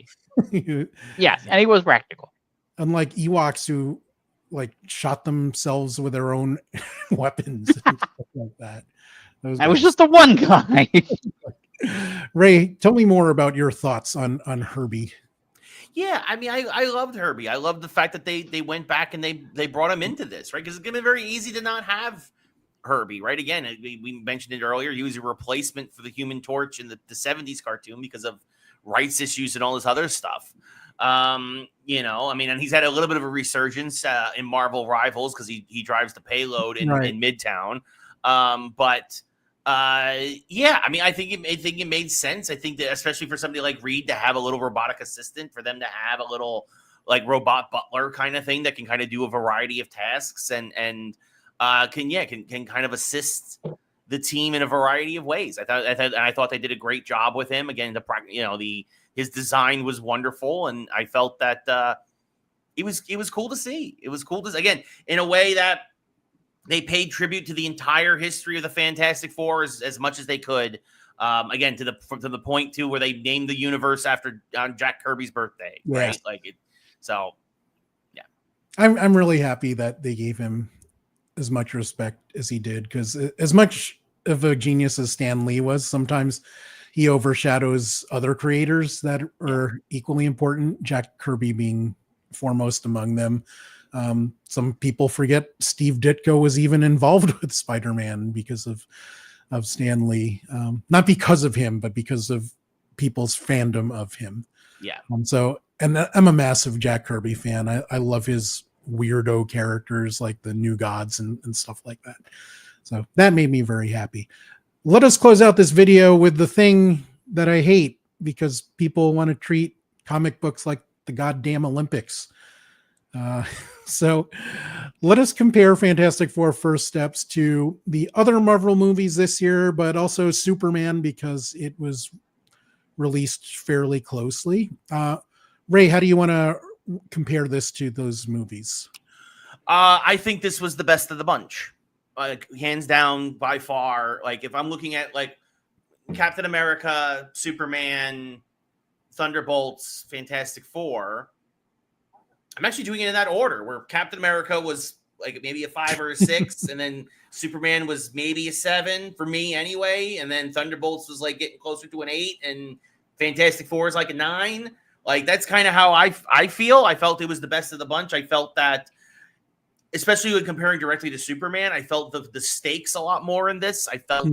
Yes, and he was practical. Unlike Ewoks who like shot themselves with their own weapons and stuff like that. I was just the one guy. Ray, tell me more about your thoughts on Herbie. Yeah, I mean, I loved Herbie. I loved the fact that they went back and they brought him into this, right? Because it's gonna be very easy to not have Herbie, right? Again, we mentioned it earlier. He was a replacement for the Human Torch in the 70s cartoon because of rights issues and all this other stuff. I mean, and he's had a little bit of a resurgence in Marvel Rivals because he drives the payload in Midtown. Yeah, I mean, I think it made sense. I think that especially for somebody like Reed to have a little robotic assistant, for them to have a little like robot butler kind of thing that can kind of do a variety of tasks and can kind of assist the team in a variety of ways. I thought they did a great job with him. Again, his design was wonderful, and I felt that it was cool to see. It was cool to, again, in a way that they paid tribute to the entire history of the Fantastic Four as much as they could. Again, to the point too where they named the universe after Jack Kirby's birthday, right? Like it. So, yeah, I'm really happy that they gave him as much respect as he did, because as much of a genius as Stan Lee was, sometimes he overshadows other creators that are equally important, Jack Kirby being foremost among them. Some people forget Steve Ditko was even involved with Spider-Man because of Stan Lee. Not because of him, but because of people's fandom of him. Yeah. And I'm a massive Jack Kirby fan. I love his weirdo characters like the New Gods and stuff like that. So that made me very happy. Let us close out this video with the thing that I hate, because people want to treat comic books like the goddamn Olympics. So let us compare Fantastic Four First Steps to the other Marvel movies this year, but also Superman, because it was released fairly closely. Ray, how do you want to compare this to those movies? I think this was the best of the bunch. Like, hands down, by far. Like, if I'm looking at like Captain America, Superman, Thunderbolts, Fantastic Four, I'm actually doing it in that order, where Captain America was like maybe a 5 or a 6, and then Superman was maybe a 7 for me anyway, and then Thunderbolts was like getting closer to an 8, and Fantastic Four is like a 9. Like, that's kind of how I feel. I felt it was the best of the bunch. I felt that, especially when comparing directly to Superman, I felt the stakes a lot more in this. I felt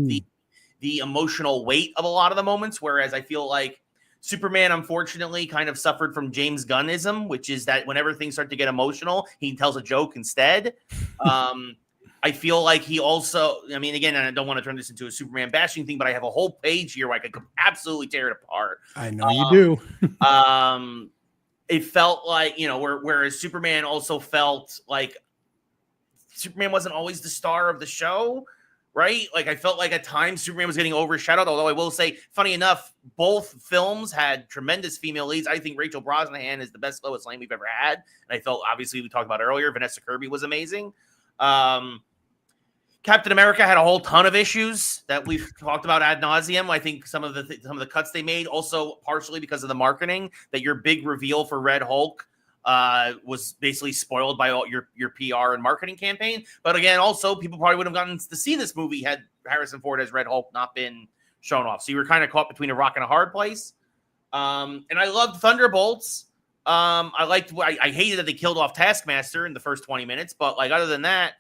the emotional weight of a lot of the moments, whereas I feel like Superman, unfortunately, kind of suffered from James Gunnism, which is that whenever things start to get emotional, he tells a joke instead. I feel like he also, I mean, again, I don't want to turn this into a Superman bashing thing, but I have a whole page here where I could absolutely tear it apart. I know you do. It felt like, you know, whereas Superman also felt like Superman wasn't always the star of the show, right? Like, I felt like at times Superman was getting overshadowed, although I will say, funny enough, both films had tremendous female leads. I think Rachel Brosnahan is the best Lois Lane we've ever had. And I felt, obviously, we talked about earlier, Vanessa Kirby was amazing. Captain America had a whole ton of issues that we've talked about ad nauseum. I think some of the cuts they made, also partially because of the marketing, that your big reveal for Red Hulk was basically spoiled by all your PR and marketing campaign. But again, also, people probably would have gotten to see this movie had Harrison Ford as Red Hulk not been shown off. So you were kind of caught between a rock and a hard place. And I loved Thunderbolts. I hated that they killed off Taskmaster in the first 20 minutes, but like, other than that,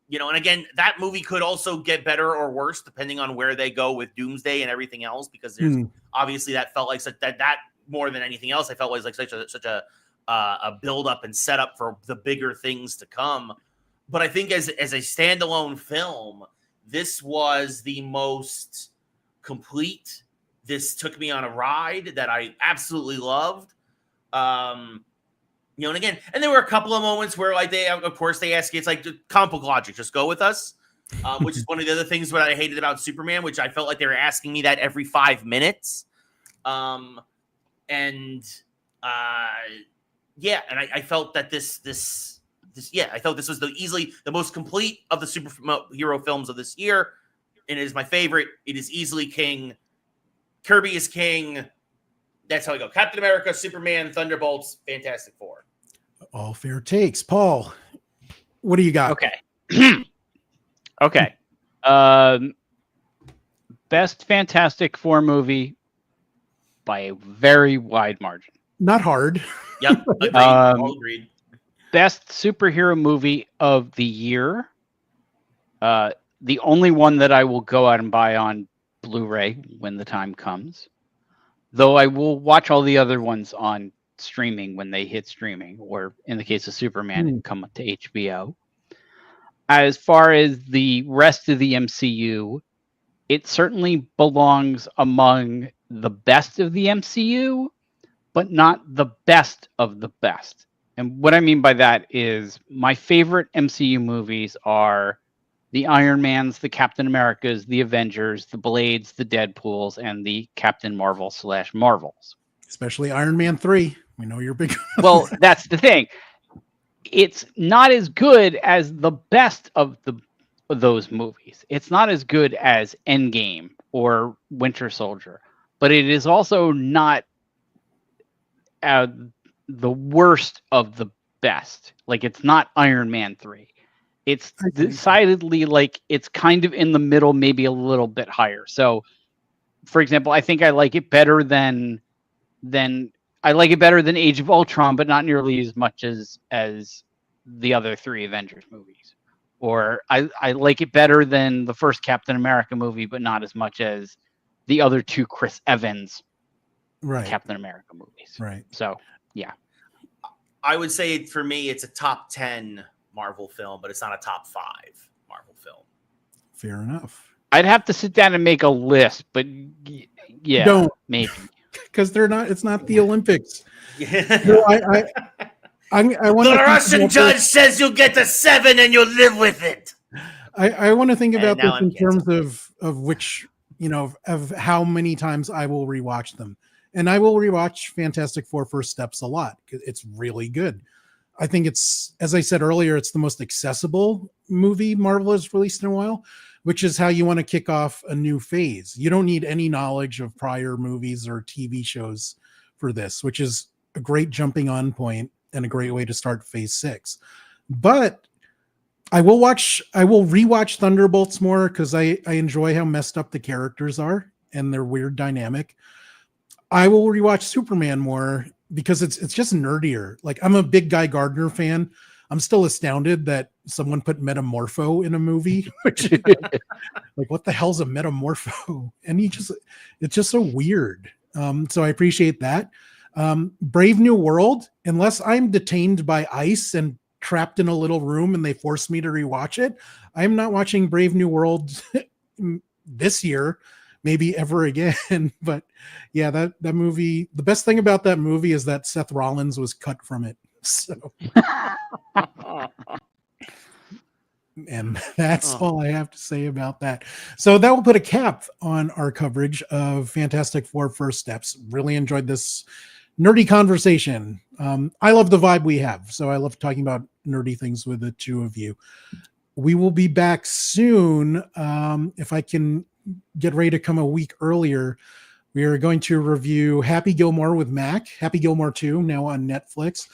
you know, and again, that movie could also get better or worse depending on where they go with Doomsday and everything else, because there's obviously that felt like that more than anything else, I felt was like such a build up and setup for the bigger things to come. But I think as a standalone film, this was the most complete. This took me on a ride that I absolutely loved. You know, and again, and there were a couple of moments where, like, they, of course, they ask you, it's like comic book logic, just go with us, which is one of the other things that I hated about Superman, which I felt like they were asking me that every 5 minutes. Yeah, and I felt that this, I thought this was easily the most complete of the superhero films of this year, and it is my favorite. It is easily king. Kirby is king. That's how I go. Captain America, Superman, Thunderbolts, Fantastic Four. All fair takes. Paul, what do you got? Okay. Okay. Best Fantastic Four movie by a very wide margin. Not hard. Yep. Agreed. All agreed. Best superhero movie of the year. The only one that I will go out and buy on Blu-ray when the time comes. Though I will watch all the other ones on streaming when they hit streaming, or in the case of Superman, come up to HBO. As far as the rest of the MCU, it certainly belongs among the best of the MCU, but not the best of the best. And what I mean by that is my favorite MCU movies are the Iron Mans, the Captain Americas, the Avengers, the Blades, the Deadpools, and the Captain Marvel / Marvels. Especially Iron Man 3. We know you're big. Well, that's the thing. It's not as good as the best of those movies. It's not as good as Endgame or Winter Soldier, but it is also not the worst of the best. Like, it's not Iron Man 3. It's decidedly like it's kind of in the middle, maybe a little bit higher. So, for example, I think I like it better than I like it better than Age of Ultron, but not nearly as much as the other 3 Avengers movies. Or I like it better than the first Captain America movie, but not as much as the other 2 Chris Evans Captain America movies. Right. So, yeah. I would say for me, it's a top 10 Marvel film, but it's not a top 5 Marvel film. Fair enough. I'd have to sit down and make a list, but yeah, don't maybe. Because it's not the Olympics. Yeah. No, I want The Russian judge says you'll get to 7 and you'll live with it. I want to think about this in canceled. terms of which, of how many times I will rewatch them. And I will rewatch Fantastic Four First Steps a lot. It's really good. I think it's, as I said earlier, it's the most accessible movie Marvel has released in a while, which is how you want to kick off a new phase. You don't need any knowledge of prior movies or TV shows for this, which is a great jumping on point and a great way to start phase 6. But I will rewatch Thunderbolts more because I enjoy how messed up the characters are and their weird dynamic. I will rewatch Superman more because it's just nerdier. Like, I'm a big Guy Gardner fan. I'm still astounded that someone put Metamorpho in a movie. Which, like, what the hell's a Metamorpho? And it's just so weird. So I appreciate that. Brave New World, unless I'm detained by ice and trapped in a little room and they force me to rewatch it, I'm not watching Brave New World this year, maybe ever again. But yeah, that movie, the best thing about that movie is that Seth Rollins was cut from it. So and that's all I have to say about that. So that will put a cap on our coverage of Fantastic Four First Steps. Really enjoyed this nerdy conversation. I love the vibe we have. So I love talking about nerdy things with the two of you. We will be back soon. If I can get ready to come a week earlier, we are going to review Happy Gilmore with Mac, Happy Gilmore 2, now on Netflix.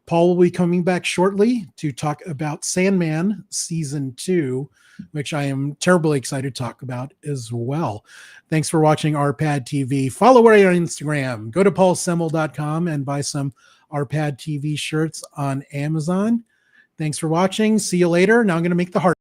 Paul will be coming back shortly to talk about Sandman Season 2, which I am terribly excited to talk about as well. Thanks for watching RPadTV. Follow us on Instagram. Go to paulsemel.com and buy some RPadTV shirts on Amazon. Thanks for watching. See you later. Now I'm going to make the heart.